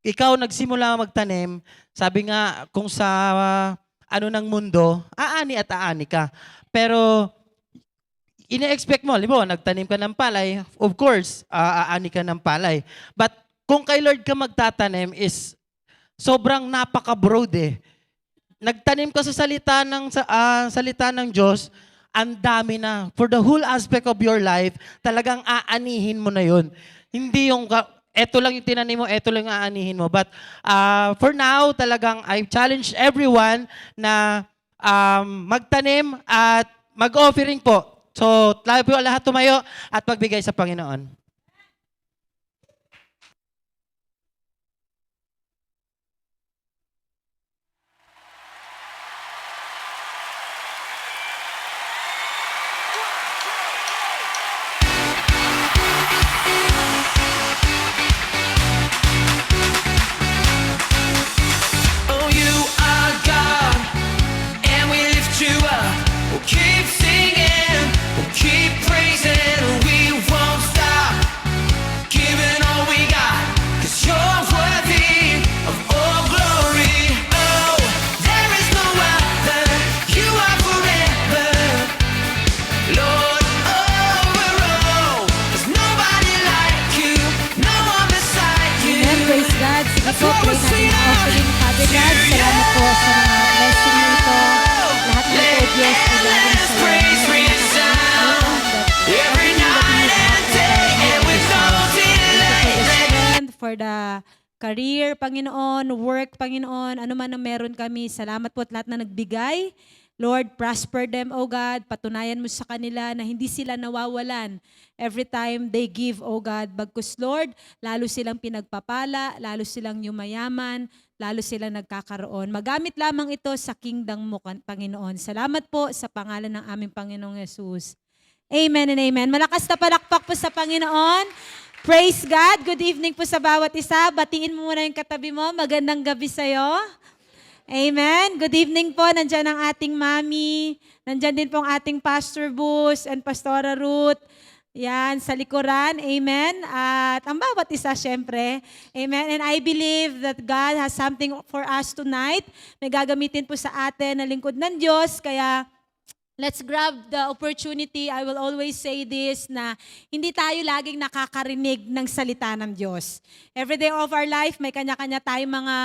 ikaw nagsimula magtanim, sabi nga kung sa ng mundo, aani at aani ka. Pero ine-expect mo, libo, nagtanim ka ng palay, of course, aani ka ng palay. But kung kay Lord ka magtatanim is sobrang napaka-broad eh. Nagtanim ka sa salita ng Diyos, ang dami na. For the whole aspect of your life, talagang aanihin mo na yun. Hindi yung, eto lang yung tinanim mo, eto lang yung aanihin mo. But for now, talagang I challenge everyone na magtanim at mag-offering po. So, lahat tumayo at magbigay sa Panginoon. Oh, you are God, and we lift you up. We'll keep singing, we'll keep praising, we won't stop giving all we got, 'cause you're worthy of all glory. Oh, there is no other, you are forever, Lord, over all. There's nobody like you, no one beside you. Amen. Praise God. Sige po, pray natin ang offering. Father God, salamat po sa mga blessing na ito. Lahat na po, Diyos, ilagay sa Praise resound every night and day, and with no delay. for the career, Panginoon, work, Panginoon, ano man ang meron kami. Salamat po at lahat na nagbigay. Lord, prosper them, O God. Patunayan mo sa kanila na hindi sila nawawalan every time they give, O God. Bagkus, Lord, lalo silang pinagpapala, lalo silang yumayaman, lalo silang nagkakaroon. Magamit lamang ito sa kingdom mo, Panginoon. Salamat po sa pangalan ng aming Panginoong Yesus. Amen and amen. Malakas na palakpak po sa Panginoon. Praise God. Good evening po sa bawat isa. Batiin mo muna yung katabi mo. Magandang gabi sa'yo. Amen. Good evening po. Nandiyan ang ating mami. Nandiyan din po ang ating Pastor Bus and Pastora Ruth. Yan, sa likuran. Amen. At ang bawat isa, syempre. Amen. And I believe that God has something for us tonight. May gagamitin po sa atin na lingkod ng Diyos. Kaya let's grab the opportunity. I will always say this, na hindi tayo laging nakakarinig ng salita ng Diyos. Every day of our life, may kanya-kanya tayong mga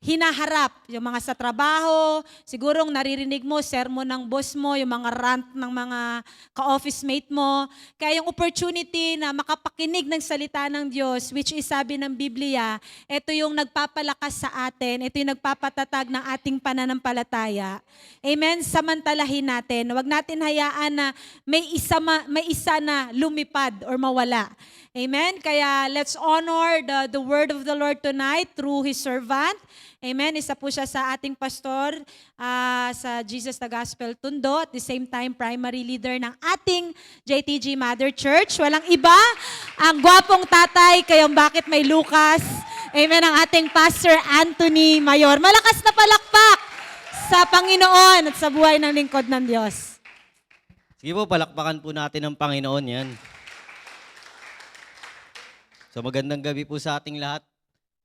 hinaharap, yung mga sa trabaho, sigurong naririnig mo, sermon ng boss mo, yung mga rant ng mga ka-office mate mo. Kaya yung opportunity na makapakinig ng salita ng Diyos, which is sabi ng Biblia, ito yung nagpapalakas sa atin, ito yung nagpapatatag ng ating pananampalataya. Amen? Samantalahin natin. Huwag natin hayaan na may isa na lumipad or mawala. Amen? Kaya let's honor the word of the Lord tonight through His servant. Amen. Isa po siya sa ating pastor sa Jesus the Gospel Tondo. At the same time, primary leader ng ating JTG Mother Church. Walang iba, ang gwapong tatay, kayong bakit may Lucas. Amen. Ang ating Pastor Anthony Mayor. Malakas na palakpak sa Panginoon at sa buhay ng lingkod ng Diyos. Sige po, palakpakan po natin ang Panginoon yan. So magandang gabi po sa ating lahat.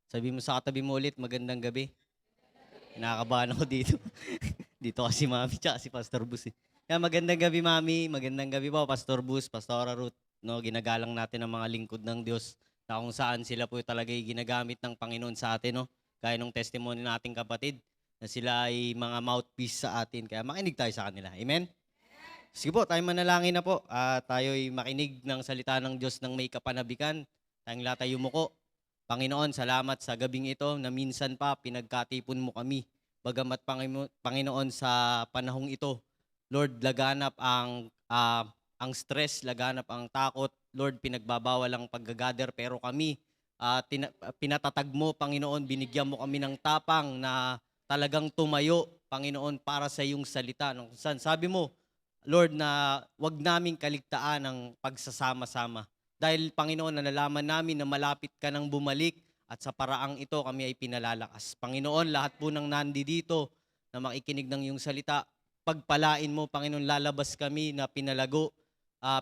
Sabi mo sa katabi mo ulit, magandang gabi. Nakakabahan ako dito. Dito kasi Mami tsaka si Pastor Bus. Kaya magandang gabi Mami, magandang gabi po Pastor Bus, Pastora Ruth. No, ginagalang natin ang mga lingkod ng Diyos na kung saan sila po talaga ginagamit ng Panginoon sa atin. No? Gaya ng testimony nating kapatid na sila ay mga mouthpiece sa atin. Kaya makinig tayo sa kanila. Amen? Sige po, tayo manalangin na po. Tayo ay makinig ng salita ng Diyos ng may kapanabikan. Tayong lahat ay yumuko. Panginoon, salamat sa gabing ito na minsan pa pinagkatipon mo kami. Bagamat Panginoon sa panahong ito, Lord, laganap ang stress, laganap ang takot. Lord, pinagbabawal ang paggagather pero kami, pinatatag mo, Panginoon, binigyan mo kami ng tapang na talagang tumayo, Panginoon, para sa iyong salita. Sabi mo, Lord, na wag naming kaligtaan ang pagsasama-sama. Dahil, Panginoon, nalalaman namin na malapit ka nang bumalik at sa paraang ito kami ay pinalalakas. Panginoon, lahat po ng nandito na makikinig ng iyong salita, pagpalain mo, Panginoon, lalabas kami na pinalago,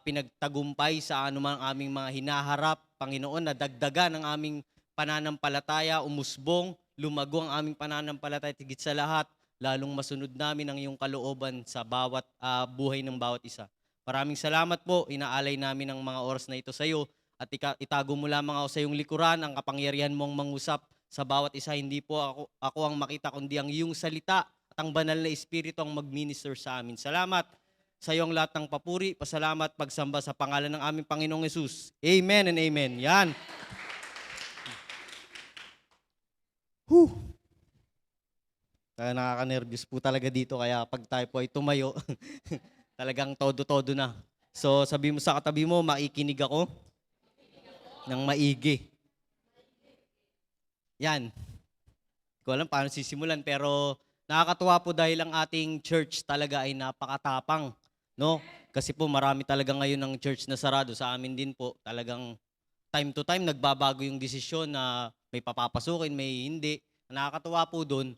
pinagtagumpay sa anumang aming mga hinaharap. Panginoon, nadagdagan ang aming pananampalataya, umusbong, lumago ang aming pananampalataya, tigit sa lahat, lalong masunod namin ang iyong kalooban sa bawat buhay ng bawat isa. Maraming salamat po, inaalay namin ang mga oras na ito sa iyo at itago mo lamang ako sa iyong likuran, ang kapangyarihan mong mangusap sa bawat isa. Hindi po ako ang makita, kundi ang iyong salita at ang banal na Espiritu ang mag-minister sa amin. Salamat sa iyong lahat ng papuri, pasalamat, pagsamba sa pangalan ng aming Panginoong Yesus. Amen and amen. Yan. Nakaka-nervous po talaga dito, kaya pag tayo po ay tumayo, talagang todo-todo na. So sabi mo sa katabi mo, makikinig ako ng maigi. Yan. Hindi ko alam paano sisimulan, pero nakakatuwa po dahil ang ating church talaga ay napakatapang. No? Kasi po marami talaga ngayon ng church na sarado. Sa amin din po, talagang time to time nagbabago yung desisyon na may papapasukin, may hindi. Nakakatuwa po doon,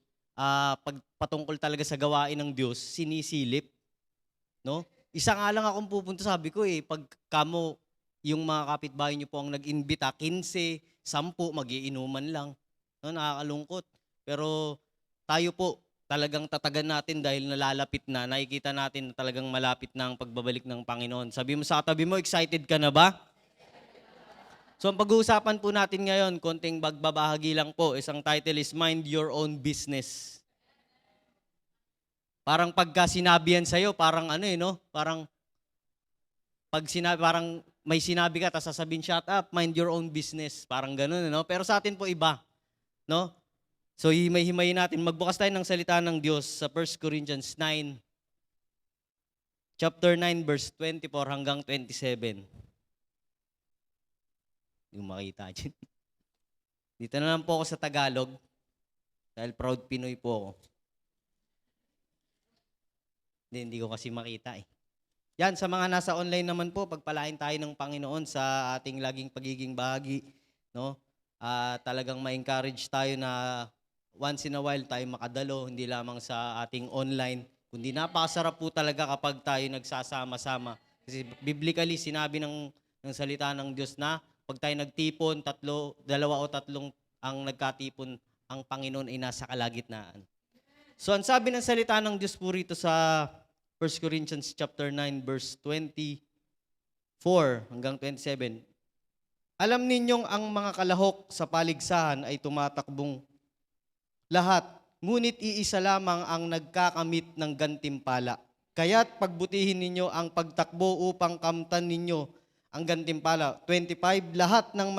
pag patungkol talaga sa gawain ng Diyos, sinisilip. No? Isa nga lang akong pupunta, sabi ko pag kamo, yung mga kapitbahay niyo po ang nag-imbita, 15, 10, mag-iinuman lang. No, nakakalungkot. Pero tayo po, talagang tatagan natin dahil nalalapit na. Nakikita natin na talagang malapit na ang pagbabalik ng Panginoon. Sabi mo sa katabi mo, excited ka na ba? So ang pag-uusapan po natin ngayon, konting bagbabahagi lang po. Isang title is Mind Your Own Business. Parang pagka sinabi yan sa'yo, parang parang pag sinabi, parang may sinabi ka, tapos sasabihin, shut up, mind your own business. Parang ganun, Pero sa atin po iba. No? So himay-himayin natin. Magbukas tayo ng salita ng Diyos sa 1 Corinthians 9, chapter 9, verse 24 hanggang 27. Hindi mo makita dyan. Dito na lang po ako sa Tagalog dahil proud Pinoy po ako. Hindi ko kasi makita eh. Yan, sa mga nasa online naman po, pagpalain tayo ng Panginoon sa ating laging pagiging bahagi. No? Talagang ma-encourage tayo na once in a while tayo makadalo, hindi lamang sa ating online, kundi napakasarap po talaga kapag tayo nagsasama-sama. Kasi biblically, sinabi ng salita ng Diyos na pag tayo nagtipon, dalawa o tatlong ang nagkatipon, ang Panginoon ay nasa kalagitnaan. So ang sabi ng salita ng Diyos po rito sa 1 Corinthians chapter 9 verse 24 hanggang 27. Alam ninyong ang mga kalahok sa paligsahan ay tumatakbong lahat, ngunit iisa lamang ang nagkakamit ng gantimpala. Kaya't pagbutihin ninyo ang pagtakbo upang kamtan ninyo ang gantimpala. 25, lahat ng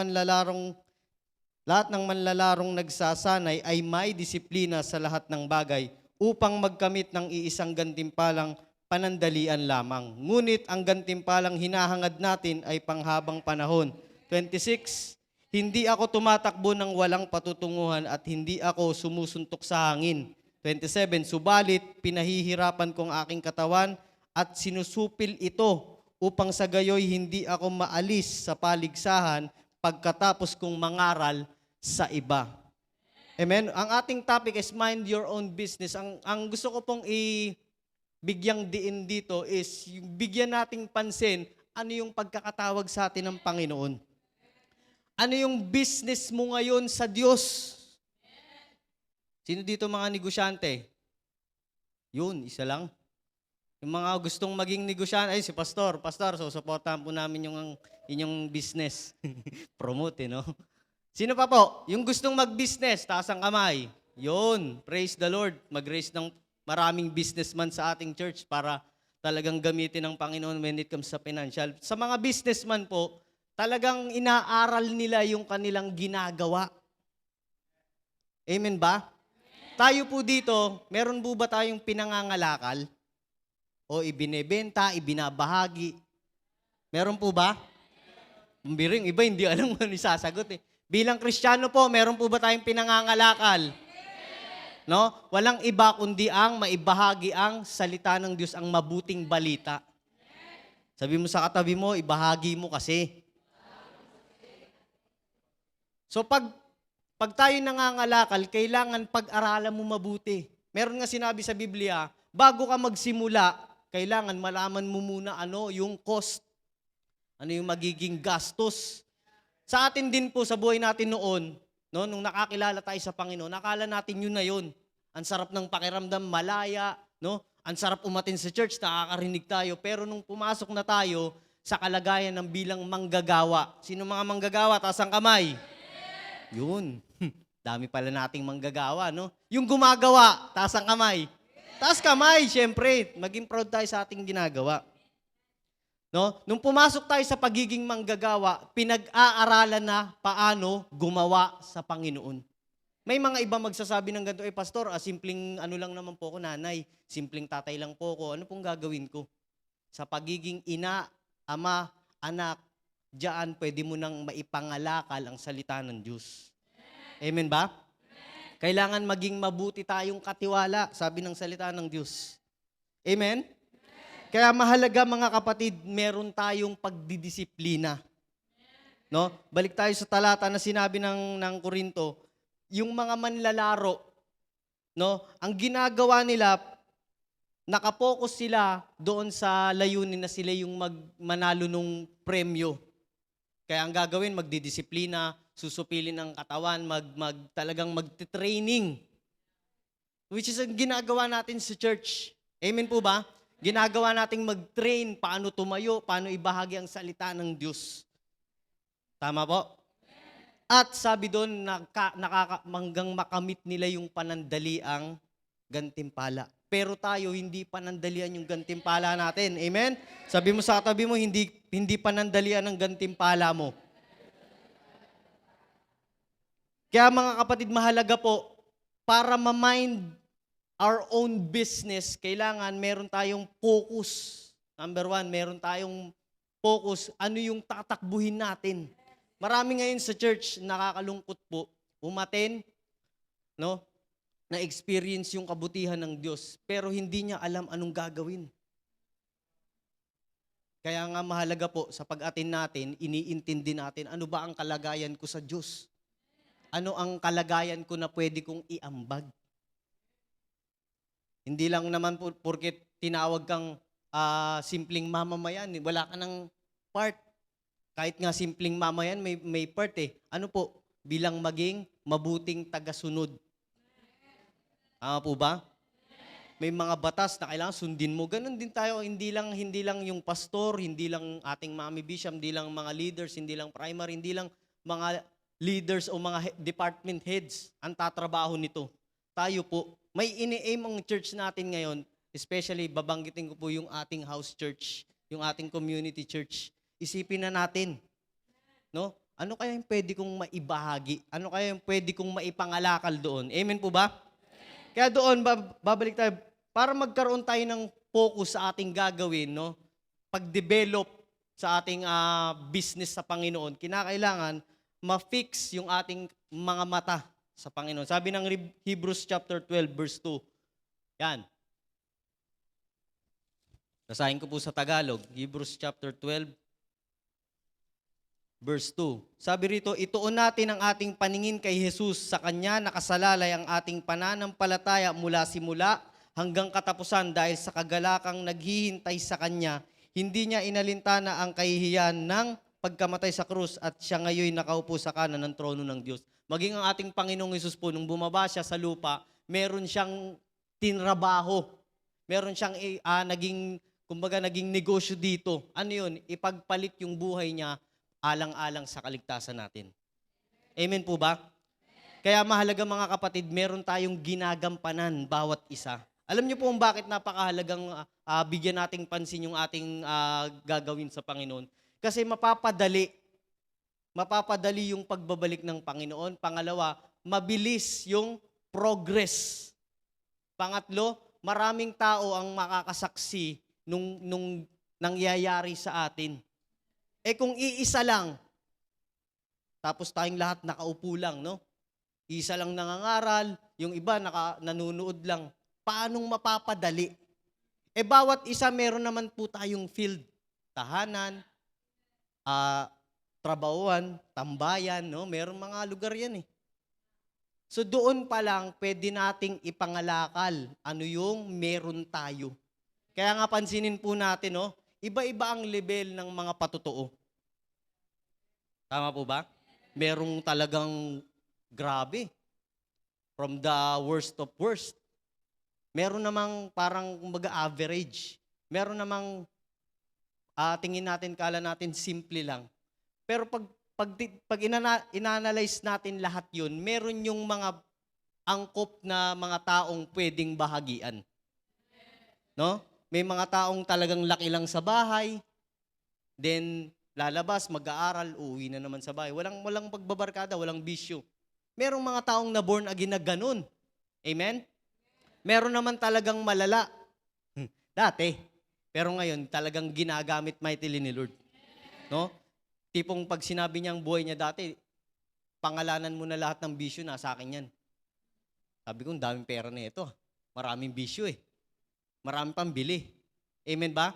manlalarong nagsasanay ay may disiplina sa lahat ng bagay upang magkamit ng iisang gantimpalang panandalian lamang. Ngunit ang gantimpalang hinahangad natin ay panghabang panahon. 26, hindi ako tumatakbo ng walang patutunguhan at hindi ako sumusuntok sa hangin. 27, subalit pinahihirapan kong aking katawan at sinusupil ito upang sa gayoy hindi ako maalis sa paligsahan pagkatapos kong mangaral sa iba. Amen? Ang ating topic is mind your own business. Ang gusto ko pong bigyang diin dito is bigyan nating pansin ano yung pagkakatawag sa atin ng Panginoon. Ano yung business mo ngayon sa Diyos? Sino dito mga negosyante? Yun, isa lang. Yung mga gustong maging negosyante, ay si Pastor, so supportahan po namin yung inyong business. Promote, no? Sino pa po? Yung gustong mag-business, taas ang kamay. Yun, praise the Lord. Mag-raise ng maraming businessman sa ating church para talagang gamitin ng Panginoon when it comes sa financial. Sa mga businessman po, talagang inaaral nila yung kanilang ginagawa. Amen ba? Tayo po dito, meron po ba tayong pinangangalakal? O ibinebenta, ibinabahagi? Meron po ba? Biring, iba hindi alam kung isasagot eh. Bilang Kristiyano po, meron po ba tayong pinangangalakal? No? Walang iba kundi ang maibahagi ang salita ng Diyos, ang mabuting balita. Sabi mo sa katabi mo, ibahagi mo kasi. So pag tayo nangangalakal, kailangan pag-aralan mo mabuti. Meron nga sinabi sa Biblia, bago ka magsimula, kailangan malaman mo muna ano yung cost. Ano yung magiging gastos. Sa atin din po, sa buhay natin noon, no, nung nakakilala tayo sa Panginoon, nakala natin yun na yun. Ang sarap ng pakiramdam, malaya, no? Ang sarap umatin sa church, nakakarinig tayo. Pero nung pumasok na tayo sa kalagayan ng bilang manggagawa, sino mga manggagawa? Taas ang kamay. Yun. Dami pala nating manggagawa, no? Yung gumagawa, taas ang kamay. Taas kamay, syempre. Maging proud tayo sa ating ginagawa. No? Nung pumasok tayo sa pagiging manggagawa, pinag-aaralan na paano gumawa sa Panginoon. May mga iba magsasabi ng ganito, Pastor, simpleng ano lang naman po ako, nanay. Simpleng tatay lang po ako. Ano pong gagawin ko? Sa pagiging ina, ama, anak, diyan pwede mo nang maipangalakal ang salita ng Diyos. Amen ba? Kailangan maging mabuti tayong katiwala, sabi ng salita ng Diyos. Amen? Kaya mahalaga mga kapatid, meron tayong pagdidisiplina. No? Balik tayo sa talata na sinabi ng Korinto, yung mga manlalaro, no? Ang ginagawa nila, nakapokus sila doon sa layunin na sila yung manalo ng premyo. Kaya ang gagawin, magdidisiplina, susupilin ang katawan, talagang magte-training. Which is ang ginagawa natin sa church. Amen po ba? Ginagawa nating mag-train paano tumayo, paano ibahagi ang salita ng Diyos. Tama po? At sabi doon, hanggang makamit nila yung panandaliang gantimpala. Pero tayo, hindi panandalian yung gantimpala natin. Amen? Sabi mo sa katabi mo, hindi panandalian ang gantimpala mo. Kaya mga kapatid, mahalaga po, para ma-mind our own business, kailangan meron tayong focus. Number 1, meron tayong focus. Ano yung tatakbuhin natin? Marami ngayon sa church, nakakalungkot po, umaten, no? Na-experience yung kabutihan ng Diyos, pero hindi niya alam anong gagawin. Kaya nga mahalaga po, sa pag-attend natin, iniintindi natin, ano ba ang kalagayan ko sa Diyos? Ano ang kalagayan ko na pwede kong iambag? Hindi lang naman po, porket tinawag kang simpleng mamamayan, wala ka ng part. Kahit nga simpleng mamayan, may part eh. Ano po? Bilang maging mabuting tagasunod. Tama po ba? May mga batas na kailangan sundin mo. Ganon din tayo, hindi lang yung pastor, hindi lang ating mami bishop, hindi lang mga leaders, hindi lang primary, hindi lang mga leaders o mga department heads ang tatrabaho nito. Tayo po, may ini-aim ang church natin ngayon, especially babanggitin ko po yung ating house church, yung ating community church. Isipin na natin, no? Ano kaya yung pwede kong maibahagi? Ano kaya yung pwede kong maipangalakal doon? Amen po ba? Kaya doon, babalik tayo, para magkaroon tayo ng focus sa ating gagawin, no? Pag-develop sa ating business sa Panginoon, kinakailangan ma-fix yung ating mga mata sa Panginoon. Sabi ng Hebrews chapter 12, verse 2. Yan. Basahin ko po sa Tagalog. Hebrews chapter 12, verse 2. Sabi rito, ituon natin ang ating paningin kay Jesus. Sa Kanya nakasalalay ang ating pananampalataya mula simula hanggang katapusan dahil sa kagalakang naghihintay sa Kanya. Hindi niya inalintana ang kahihiyan ng pagkamatay sa krus at siya ngayon nakaupo sa kanan ng trono ng Diyos. Maging ang ating Panginoong Hesus po, nung bumaba siya sa lupa, meron siyang tinrabaho. Meron siyang naging negosyo dito. Ano yun? Ipagpalit yung buhay niya alang-alang sa kaligtasan natin. Amen po ba? Kaya mahalaga mga kapatid, meron tayong ginagampanan bawat isa. Alam niyo po kung bakit napakahalagang bigyan nating pansin yung ating gagawin sa Panginoon? Kasi mapapadali yung pagbabalik ng Panginoon. Pangalawa, mabilis yung progress. Pangatlo, maraming tao ang makakasaksi nung nangyayari sa atin. Kung iisa lang, tapos tayong lahat nakaupo lang, no? Isa lang nangangaral, yung iba nanunood lang. Paanong mapapadali? Bawat isa meron naman po tayong field. Tahanan, trabahuan, tambayan, no? Meron mga lugar yan eh. So doon pa lang, pwede nating ipangalakal ano yung meron tayo. Kaya nga pansinin po natin, no? Iba-iba ang level ng mga patotoo. Tama po ba? Merong talagang grabe. From the worst of worst. Meron namang parang average. Meron namang tingin natin, kala natin simple lang. Pero pag inanalyze natin lahat yun, meron yung mga angkop na mga taong pwedeng bahagian. No? May mga taong talagang laki lang sa bahay, then lalabas, mag-aaral, uuwi na naman sa bahay. Walang pagbabarkada, walang bisyo. Merong mga taong na born again na ganun. Amen? Meron naman talagang malala. Dati. Pero ngayon, talagang ginagamit mightily ni Lord. No? Tipong pag sinabi niya ang buhay niya dati, pangalanan mo na lahat ng bisyo, nasa akin yan. Sabi ko, daming pera na ito. Maraming bisyo eh. Marami pang bili. Amen ba?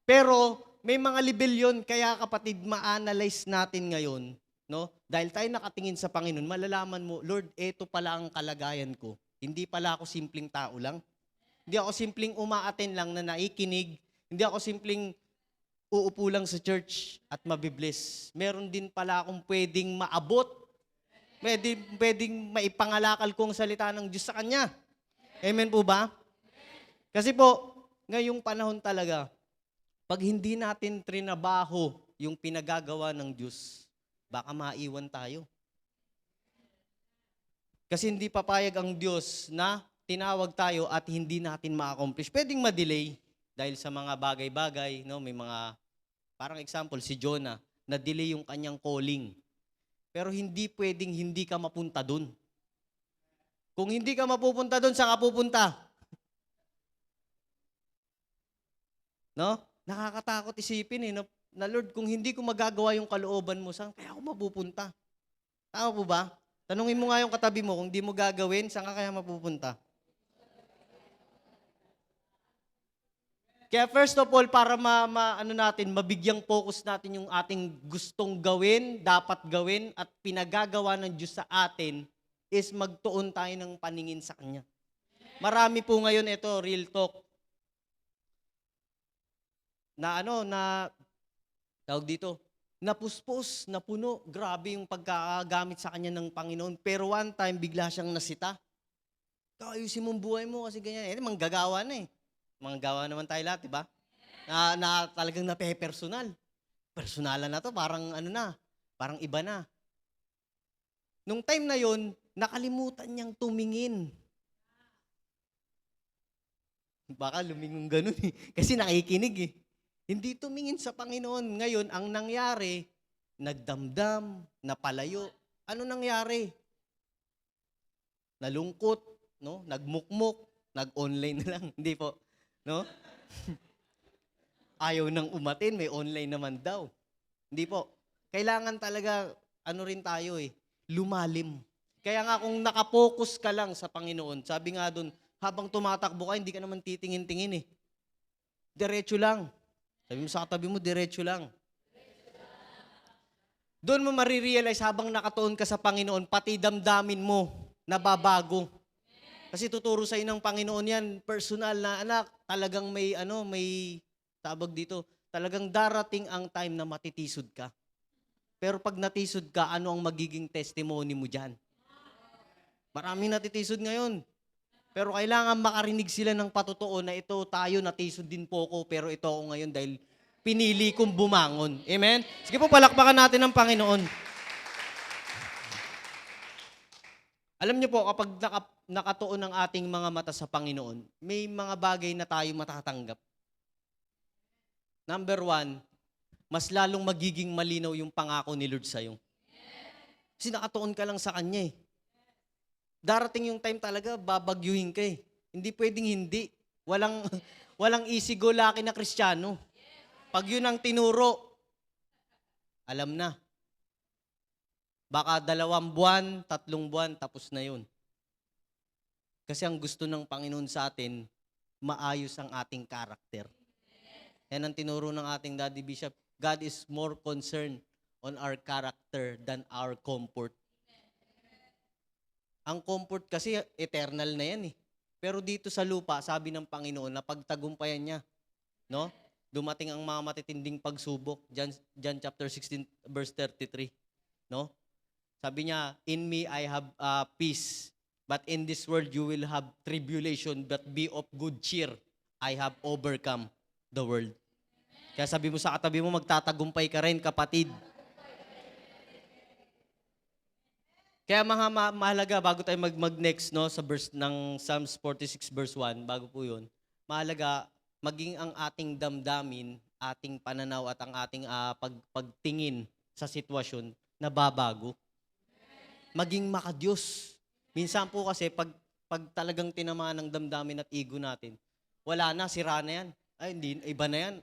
Pero may mga level yun, kaya kapatid, ma-analyze natin ngayon, no? Dahil tayo nakatingin sa Panginoon, malalaman mo, Lord, eto pala ang kalagayan ko. Hindi pala ako simpleng tao lang. Hindi ako simpleng umaaten lang na naikinig. Hindi ako simpleng uupo lang sa church at mabibless. Meron din pala akong pwedeng maabot. Pwedeng maipangalakal kong salita ng Diyos sa Kanya. Amen po ba? Kasi po, ngayong panahon talaga, pag hindi natin trinabaho yung pinagagawa ng Diyos, baka maiwan tayo. Kasi hindi papayag ang Diyos na tinawag tayo at hindi natin ma-accomplish. Pwedeng ma-delay dahil sa mga bagay-bagay, no? May mga, parang example, si Jonah, na-delay yung kanyang calling. Pero hindi pwedeng hindi ka mapunta dun. Kung hindi ka mapupunta dun, saan ka pupunta? No? Nakakatakot isipin na Lord, kung hindi ko magagawa yung kalooban mo, saan kaya ako mapupunta? Tama po ba? Tanungin mo nga yung katabi mo, kung di mo gagawin, saan ka kaya mapupunta? Kaya first of all, para mabigyang focus natin yung ating gustong gawin, dapat gawin, at pinagagawa ng Diyos sa atin, is magtuon tayo ng paningin sa Kanya. Marami po ngayon, ito, real talk, tawag dito, napuspos, napuno, grabe yung pagkagamit sa Kanya ng Panginoon. Pero one time, bigla siyang nasita. Ayusin mong buhay mo kasi ganyan. Manggagawa na eh. Manggagawa naman tayo lahat, di ba? Na talagang nape-personal. Personalan na to, parang parang iba na. Nung time na yon, nakalimutan niyang tumingin. Baka lumingon ganun eh. Kasi nakikinig eh. Hindi tumingin sa Panginoon. Ngayon, ang nangyari, nagdamdam, napalayo. Ano nangyari? Nalungkot, no? Nagmukmok, nag-online na lang. Hindi po. No? Ayaw nang umatin, may online naman daw. Hindi po. Kailangan talaga, rin tayo lumalim. Kaya nga kung nakapokus ka lang sa Panginoon, sabi nga doon, habang tumatakbo ka, hindi ka naman titingin-tingin eh. Diretso lang. Sabi mo sa katabi mo, diretso lang. Doon mo marirealize habang nakatuon ka sa Panginoon, pati damdamin mo, nababago. Kasi tuturo sa ng Panginoon yan, personal na anak, talagang may tabag dito, talagang darating ang time na matitisod ka. Pero pag natisod ka, ano ang magiging testimony mo dyan? Maraming natitisod ngayon. Pero kailangan makarinig sila ng patotoo na ito tayo, natisod din po ako, pero ito ako ngayon dahil pinili kong bumangon. Amen? Sige po, palakpakan natin ang Panginoon. Alam niyo po, kapag nakatuon ang ating mga mata sa Panginoon, may mga bagay na tayo matatanggap. Number 1, mas lalong magiging malinaw yung pangako ni Lord sa'yo. Kasi nakatuon ka lang sa Kanya eh. Darating yung time talaga, babagyuhin ka eh. Hindi pwedeng hindi. Walang easy-go-lucky na Kristiyano. Pag yun ang tinuro, alam na. Baka 2 buwan, 3 buwan, tapos na yun. Kasi ang gusto ng Panginoon sa atin, maayos ang ating karakter. Yan ang tinuro ng ating Daddy Bishop. God is more concerned on our character than our comfort. Ang comfort kasi eternal na yan eh. Pero dito sa lupa, sabi ng Panginoon na pagtagumpayan niya, no? Dumating ang mga matitinding pagsubok. John chapter 16 verse 33, no? Sabi niya, in me I have peace, but in this world you will have tribulation, but be of good cheer. I have overcome the world. Kaya sabi mo sa katabi mo, magtatagumpay ka rin, kapatid. Kaya mga mahalaga, bago tayo mag-next no, sa verse ng Psalms 46 verse 1, bago po yun, mahalaga, maging ang ating damdamin, ating pananaw at ang ating pagtingin sa sitwasyon, nababago. Maging makadiyos. Minsan po kasi, pag talagang tinamaan ng damdamin at ego natin, wala na, sira na yan. Ay, hindi, iba na yan.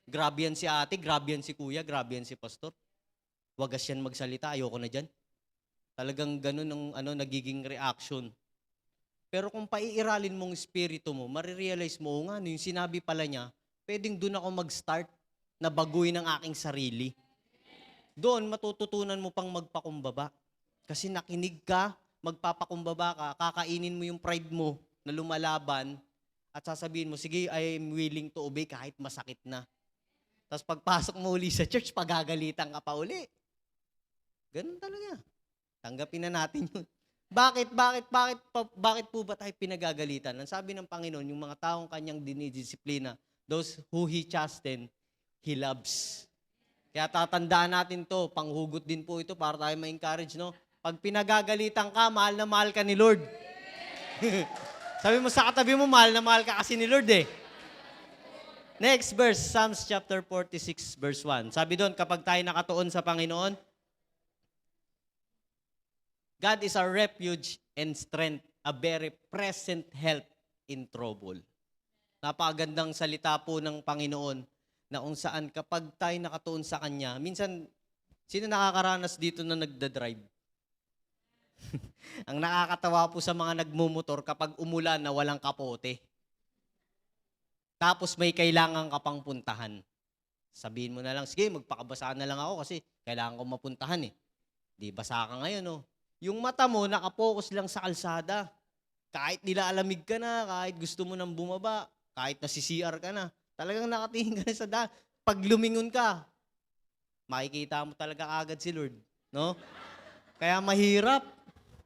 Grabe yan si ate, grabe yan si kuya, grabe yan si pastor. Wagas yan magsalita, ayoko na dyan. Talagang ganun ang nagiging reaction. Pero kung paiiralin mong espiritu mo, marirealize mo, nga, yung sinabi pala niya, pwedeng doon ako mag-start na baguhin ang aking sarili. Doon, matututunan mo pang magpakumbaba. Kasi nakinig ka, magpapakumbaba ka, kakainin mo yung pride mo na lumalaban at sasabihin mo, sige, I am willing to obey kahit masakit na. Tapos pagpasok mo uli sa church, pagagalitan ka pa uli. Ganun talaga. Tanggapin na natin yun. Bakit po ba tayo pinagagalitan? Ang sabi ng Panginoon, yung mga taong kanyang dinidisiplina, those who He chasten, He loves. Kaya tatandaan natin to, panghugot din po ito para tayo ma-encourage, no? Pag pinagagalitan ka, mahal na mahal ka ni Lord. Sabi mo sa katabi mo, mahal na mahal ka kasi ni Lord eh. Next verse, Psalms chapter 46 verse 1. Sabi doon, kapag tayo nakatuon sa Panginoon, God is our refuge and strength, a very present help in trouble. Napakagandang salita po ng Panginoon na kung saan kapag tayo nakatuon sa Kanya, minsan, sino nakakaranas dito na nagdadrive? Ang nakakatawa po sa mga nagmumotor kapag umulan na walang kapote. Tapos may kailangan ka pang puntahan. Sabihin mo na lang, sige, magpakabasa na lang ako kasi kailangan ko mapuntahan eh. Di basa ka ngayon oh. Yung mata mo nakapokus lang sa kalsada. Kahit nilaalamig ka na, kahit gusto mo nang bumaba, kahit nasi-CR ka na, talagang nakatingin ka na sa daan. Pag lumingon ka, makikita mo talaga agad si Lord. No? Kaya mahirap.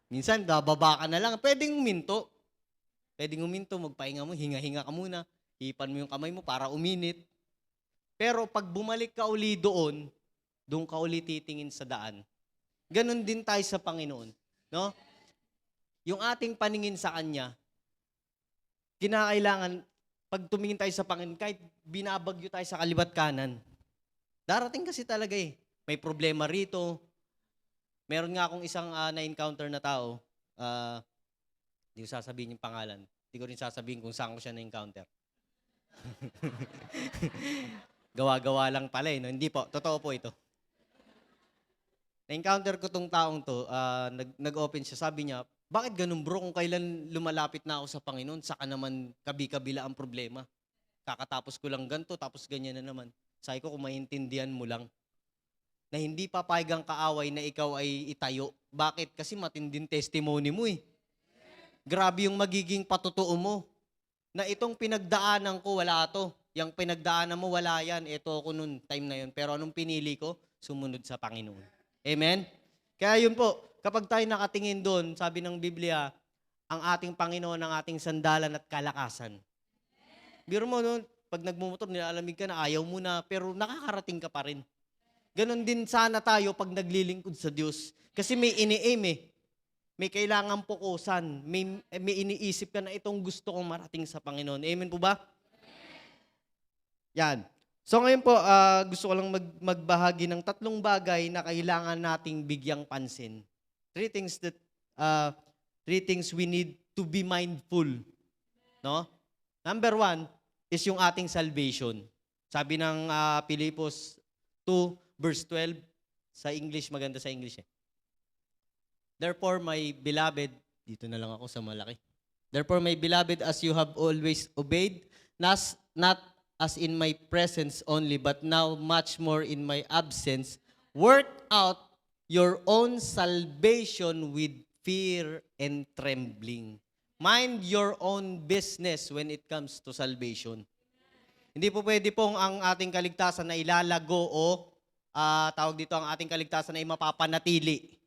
Minsan, bababa ka na lang. Pwedeng uminto. Pwedeng uminto, magpahinga mo, hinga-hinga ka muna. Hipan mo yung kamay mo para uminit. Pero pag bumalik ka uli doon ka uli titingin sa daan. Ganon din tayo sa Panginoon. No? Yung ating paningin sa Kanya, kinakailangan, pag tumingin tayo sa Panginoon, kahit binabagyo tayo sa kalibat kanan, darating kasi talaga eh. May problema rito. Meron nga akong isang na-encounter na tao, hindi ko sasabihin yung pangalan. Hindi ko rin sasabihin kung saan ko siya na-encounter. Gawa-gawa lang pala eh. No? Hindi po, totoo po ito. Na-encounter ko tong taong to, nag-open siya, sabi niya, bakit ganun bro, kung kailan lumalapit na ako sa Panginoon, saka naman kabi-kabila ang problema. Kakatapos ko lang ganito, tapos ganyan na naman. Sabi ko, kung maintindihan mo lang, na hindi papayag ang kaaway na ikaw ay itayo. Bakit? Kasi matinding testimony mo eh. Grabe yung magiging patutuo mo. Na itong pinagdaanan ko, wala to. Yung pinagdaanan mo, wala yan. Ito ako noon, time na yun. Pero anong pinili ko? Sumunod sa Panginoon. Amen? Kaya yun po, kapag tayo nakatingin doon, sabi ng Biblia, ang ating Panginoon, ang ating sandalan at kalakasan. Biro mo noon, pag nagmumotor, nilalamig ka na, ayaw mo na, pero nakakarating ka pa rin. Ganon din sana tayo pag naglilingkod sa Diyos. Kasi may ini-aim eh. May kailangan pukusan. May iniisip ka na itong gusto kong marating sa Panginoon. Amen po ba? Yan. So ngayon po, gusto ko lang magbahagi ng 3 bagay na kailangan nating bigyang pansin. 3 things we need to be mindful. No? Number 1 is yung ating salvation. Sabi ng Pilipos 2, verse 12, sa English, maganda sa English eh. Therefore, my beloved, dito na lang ako sa malaki. Therefore, my beloved, as you have always obeyed, not as in my presence only, but now much more in my absence, work out your own salvation with fear and trembling. Mind your own business when it comes to salvation. Hindi po pwede pong ang ating kaligtasan na ilalago o tawag dito ang ating kaligtasan ay mapapanatili.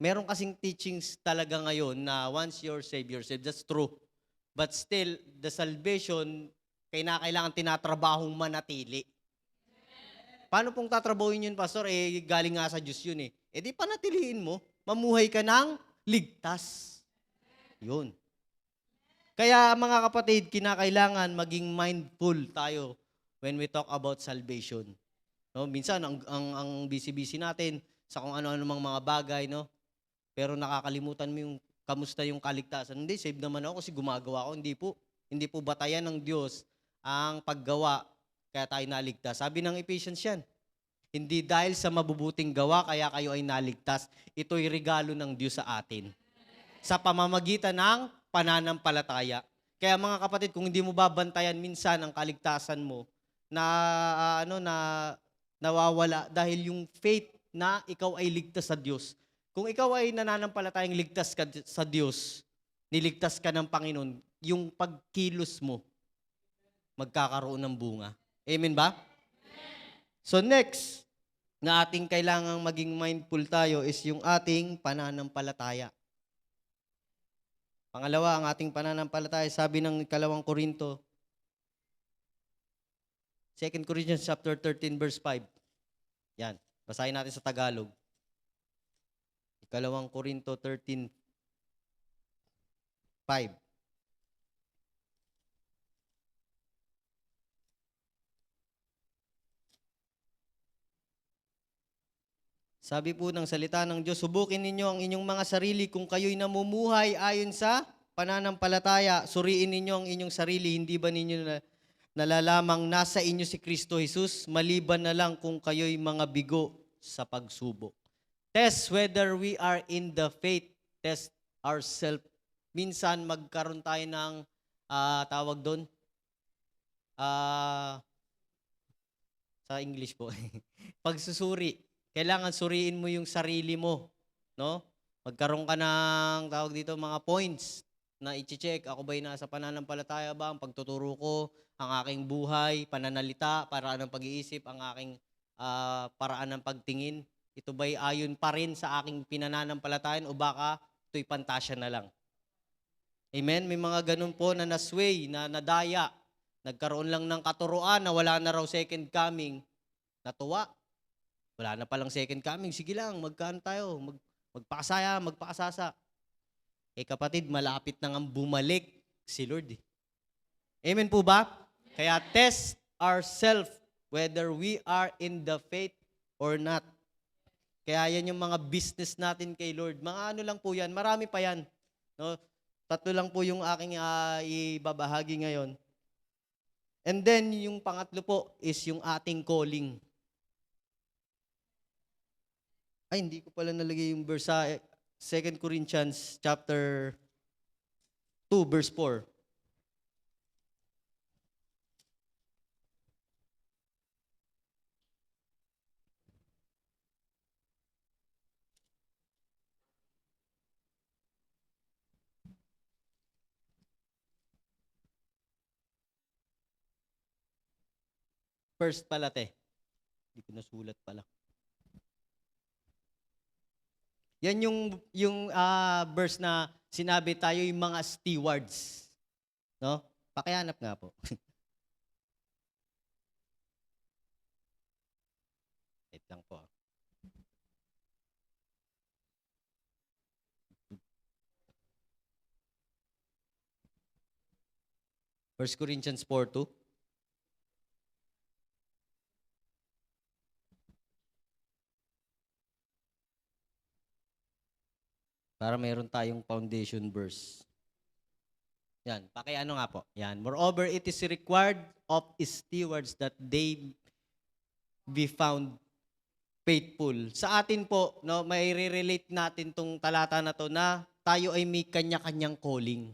Meron kasing teachings talaga ngayon na once you're saved, that's true. But still, the salvation, kailangan tinatrabahong manatili. Paano pong tatrabahin yun, Pastor? Eh, galing nga sa Diyos yun eh. Eh, di panatiliin mo. Mamuhay ka ng ligtas. Yun. Kaya mga kapatid, kinakailangan maging mindful tayo when we talk about salvation. No, minsan ang busy-busy natin sa kung ano-ano mga bagay, no? Pero nakakalimutan mo yung kamusta yung kaligtasan. Hindi, save naman ako kasi gumagawa ako. Hindi po. Hindi po batayan ng Diyos ang paggawa kaya tayo naligtas. Sabi ng Ephesians yan, hindi dahil sa mabubuting gawa kaya kayo ay naligtas. Ito'y regalo ng Diyos sa atin. Sa pamamagitan ng pananampalataya. Kaya mga kapatid, kung hindi mo babantayan minsan ang kaligtasan mo, nawawala dahil yung faith na ikaw ay ligtas sa Diyos. Kung ikaw ay nananampalatayang ligtas ka sa Diyos, niligtas ka ng Panginoon, yung pagkilos mo, magkakaroon ng bunga. Amen ba? So next, na ating kailangang maging mindful tayo is yung ating pananampalataya. Pangalawa, ang ating pananampalataya, sabi ng 2 Korinto, 2 Corinthians chapter 13, verse 5. Yan, basahin natin sa Tagalog. 2 Korinto 13, 5. Sabi po ng salita ng Diyos, subukin ninyo ang inyong mga sarili kung kayo'y namumuhay ayon sa pananampalataya. Suriin ninyo ang inyong sarili, hindi ba ninyo nalalamang nasa inyo si Kristo Jesus, maliban na lang kung kayo'y mga bigo sa pagsubok. Test whether we are in the faith. Test ourselves. Minsan magkaroon tayo ng tawag doon, sa English po, pagsusuri. Kailangan suriin mo yung sarili mo, no? Magkaroon ka ng tawag dito mga points na i-check. Ako ba'y nasa pananampalataya ba? Ang pagtuturo ko, ang aking buhay, pananalita, paraan ng pag-iisip, ang aking paraan ng pagtingin. Ito ba'y ayon pa rin sa aking pinananampalatayan o baka ito'y pantasya na lang? Amen? May mga ganun po na nasway, na nadaya. Nagkaroon lang ng katuruan na wala na raw second coming. Natuwa. Wala na palang second coming. Sige lang, magkaan tayo. Magpakasaya, magpakasasa. Kapatid, malapit na nga bumalik si Lord. Amen po ba? Kaya test ourselves whether we are in the faith or not. Kaya yan yung mga business natin kay Lord. Mga ano lang po yan. Marami pa yan. No? 3 lang po yung aking ibabahagi ngayon. And then, yung pangatlo po is yung ating calling. Ay, hindi ko pala nalagay yung verse sa 2 Corinthians chapter 2, verse 4. First pala, te. Hindi ko nasulat pala. Yan yung verse na sinabi tayo yung mga stewards. No? Pakihanap nga po. Wait lang po. 1 Corinthians 4:2. Para mayroon tayong foundation verse. Yan, pakiano nga po. Yan. Moreover, it is required of stewards that they be found faithful. Sa atin po, no, may re-relate natin tong talata na to na tayo ay may kanya-kanyang calling.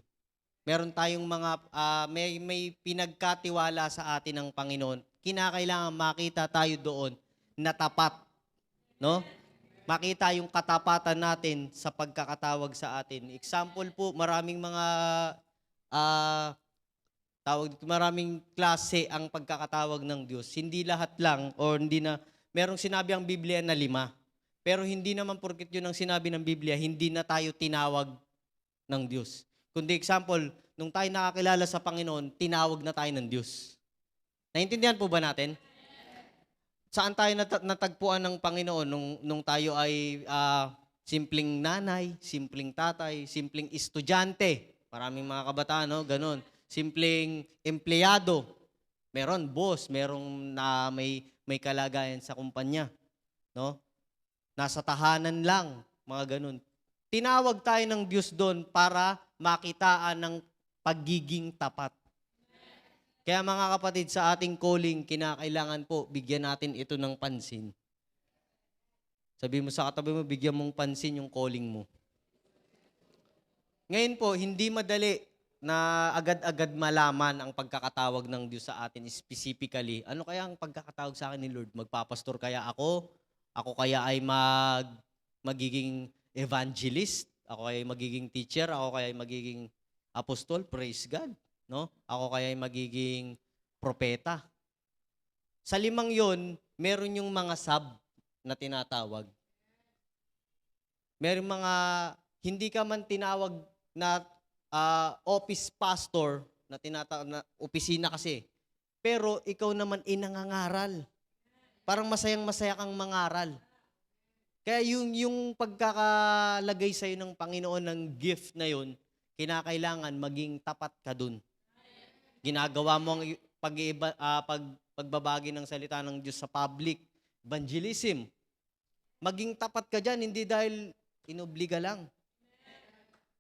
Meron tayong mga may pinagkatiwala sa atin ng Panginoon. Kinakailangan makita tayo doon na tapat, no? Makita yung katapatan natin sa pagkakatawag sa atin. Example po, maraming mga maraming klase ang pagkakatawag ng Diyos. Hindi lahat lang or hindi na merong sinabi ang Biblia na 5. Pero hindi naman porket yun ang sinabi ng Biblia, hindi na tayo tinawag ng Diyos. Kundi example, nung tayo nakakilala sa Panginoon, tinawag na tayo ng Diyos. Naintindihan po ba natin? Saan tayo natagpuan ng Panginoon nung tayo ay simpleng nanay, simpleng tatay, simpleng estudyante. Maraming mga kabataan, no? Ganon. Simpleng empleyado. Meron boss, merong na may kalagayan sa kumpanya, no? Nasa tahanan lang, mga ganon. Tinawag tayo ng Diyos doon para makitaan ng pagiging tapat. Kaya mga kapatid, sa ating calling, kinakailangan po, bigyan natin ito ng pansin. Sabi mo sa katabi mo, bigyan mong pansin yung calling mo. Ngayon po, hindi madali na agad-agad malaman ang pagkakatawag ng Diyos sa atin specifically. Ano kaya ang pagkakatawag sa akin ni Lord? Magpapastor kaya ako? Ako kaya ay magiging evangelist? Ako kaya ay magiging teacher? Ako kaya ay magiging apostol? Praise God. No? Ako kaya ay magiging propeta. Sa 5 yon, meron yung mga sub na tinatawag. Meron mga, hindi ka man tinawag na office pastor, na tinatawag na opisina kasi, pero ikaw naman inangangaral. Parang masayang-masaya kang mangaral. Kaya yung pagkakalagay sa'yo ng Panginoon ng gift na yun, kinakailangan maging tapat ka dun. Ginagawa mo ang pagbabagi ng salita ng Diyos sa public, evangelism. Maging tapat ka dyan, hindi dahil inobliga lang.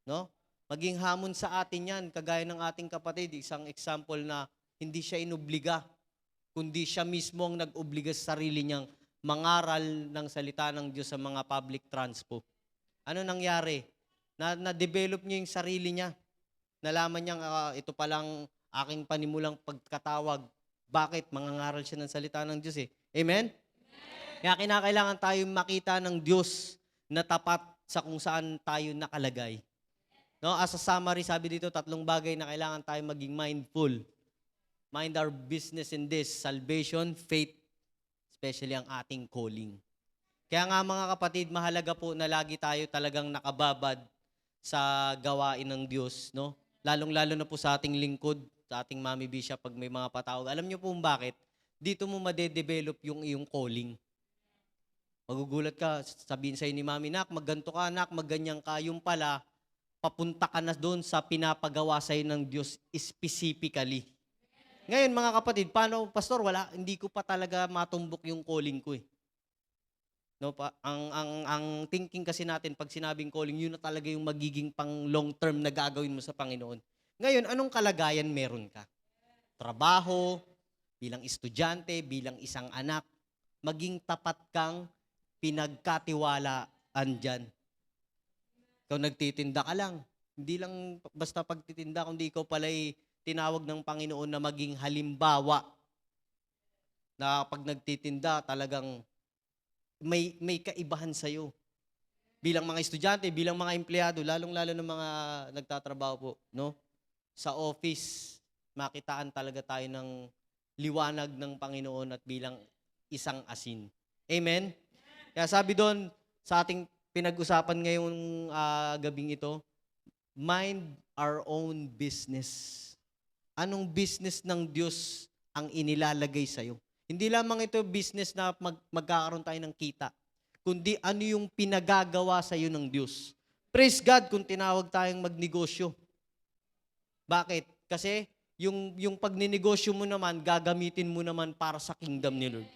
No? Maging hamon sa atin yan, kagaya ng ating kapatid, isang example na hindi siya inobliga, kundi siya mismo ang nag-obliga sa sarili niyang mangaral ng salita ng Diyos sa mga public transpo. Ano nangyari? Na-develop niya yung sarili niya. Nalaman niya, ito palang aking panimulang pagkatawag. Bakit? Mangangaral siya ng salita ng Diyos eh. Amen? Kaya kinakailangan tayo makita ng Diyos na tapat sa kung saan tayo nakalagay. No, as a summary, sabi dito, 3 bagay na kailangan tayo maging mindful. Mind our business in this, salvation, faith, especially ang ating calling. Kaya nga mga kapatid, mahalaga po na lagi tayo talagang nakababad sa gawain ng Diyos, no? Lalong-lalo na po sa ating lingkod, sa ating Mami Bishop, pag may mga patawag. Alam niyo po bakit? Dito mo madedevelop yung iyong calling. Magugulat ka, sabihin sa'yo ni Mami, nak, magganto ka, nak, magganyan ka. Yung pala, papunta ka na doon sa pinapagawa sa'yo ng Diyos specifically. Ngayon, mga kapatid, paano, Pastor, hindi ko pa talaga matumbok yung calling ko eh. No, ang thinking kasi natin pag sinabing calling, yun na talaga yung magiging pang long term na gagawin mo sa Panginoon. Ngayon, anong kalagayan meron ka? Trabaho, bilang estudyante, bilang isang anak, maging tapat kang pinagkatiwalaan dyan. Ikaw nagtitinda ka lang. Hindi lang basta pagtitinda, kundi ikaw pala'y tinawag ng Panginoon na maging halimbawa na pag nagtitinda, talagang may kaibahan sa'yo. Bilang mga estudyante, bilang mga empleyado, lalong-lalo ng mga nagtatrabaho po, no? Sa office, makitaan talaga tayo ng liwanag ng Panginoon at bilang isang asin. Amen? Kaya sabi doon, sa ating pinag-usapan ngayong gabing ito, mind our own business. Anong business ng Diyos ang inilalagay sa'yo? Hindi lamang ito business na magkakaroon tayo ng kita, kundi ano yung pinagagawa sa'yo ng Diyos. Praise God kung tinawag tayong magnegosyo. Bakit? Kasi yung pagninegosyo mo naman, gagamitin mo naman para sa kingdom ni Lord.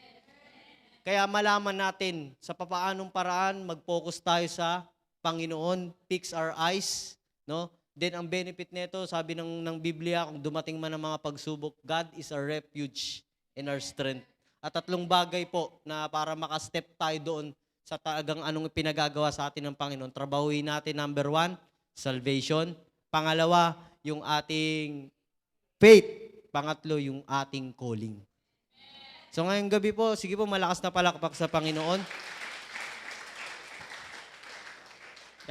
Kaya malaman natin sa papaanong paraan, mag-focus tayo sa Panginoon, fix our eyes, no? Then ang benefit nito, sabi ng Biblia, kung dumating man ang mga pagsubok, God is our refuge and our strength. At 3 bagay po na para makastep tayo doon sa talagang anong pinagagawa sa atin ng Panginoon. Trabahuin natin, number 1, salvation. Pangalawa, yung ating faith. Pangatlo, yung ating calling. So ngayong gabi po, sige po, malakas na palakpak sa Panginoon.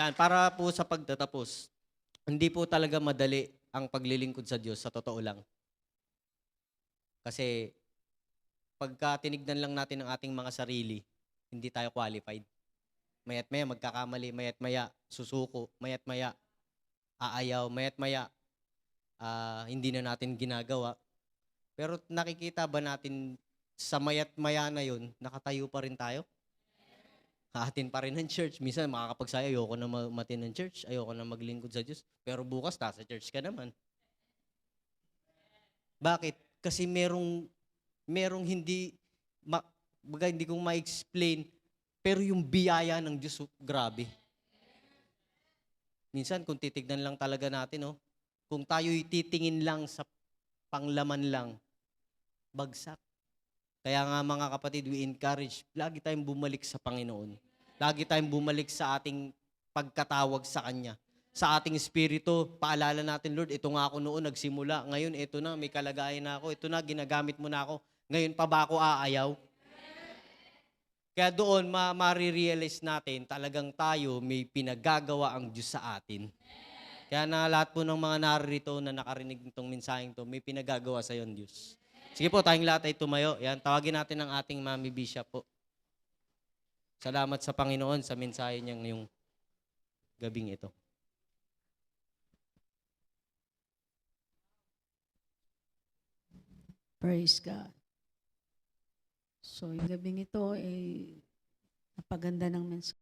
Yan, para po sa pagtatapos. Hindi po talaga madali ang paglilingkod sa Diyos, sa totoo lang. Kasi pagka tinignan lang natin ang ating mga sarili, hindi tayo qualified. Mayat maya magkakamali, mayat maya susuko, mayat maya aayaw, mayat maya hindi na natin ginagawa. Pero nakikita ba natin sa mayat maya na yun, nakatayo pa rin tayo? Haatin pa rin ng church. Minsan makakapagsayo, ayoko na matin ng church, ayoko na maglingkod sa Diyos. Pero bukas, nasa church ka naman. Bakit? Kasi merong hindi, hindi kong ma-explain, pero yung biyaya ng Diyos, grabe. Minsan, kung titignan lang talaga natin, no? Kung tayo'y titingin lang sa panglaman lang, bagsak. Kaya nga mga kapatid, we encourage, lagi tayong bumalik sa Panginoon. Lagi tayong bumalik sa ating pagkatawag sa Kanya. Sa ating espiritu, paalala natin, Lord, ito nga ako noon nagsimula. Ngayon, ito na, may kalagayan na ako. Ito na, ginagamit mo na ako. Ngayon pa ba ako aayaw? Kaya doon, marirealize natin, talagang tayo may pinagagawa ang Diyos sa atin. Kaya na lahat po ng mga naririto na nakarinig nitong mensaheng to, may pinagagawa sa iyo ang Diyos. Sige po, tayong lahat ay tumayo. Yan, tawagin natin ang ating Mami Bishop po. Salamat sa Panginoon sa mensahe niya ngayong gabing ito. Praise God. So, yung gabing ito ay napaganda ng mensahe.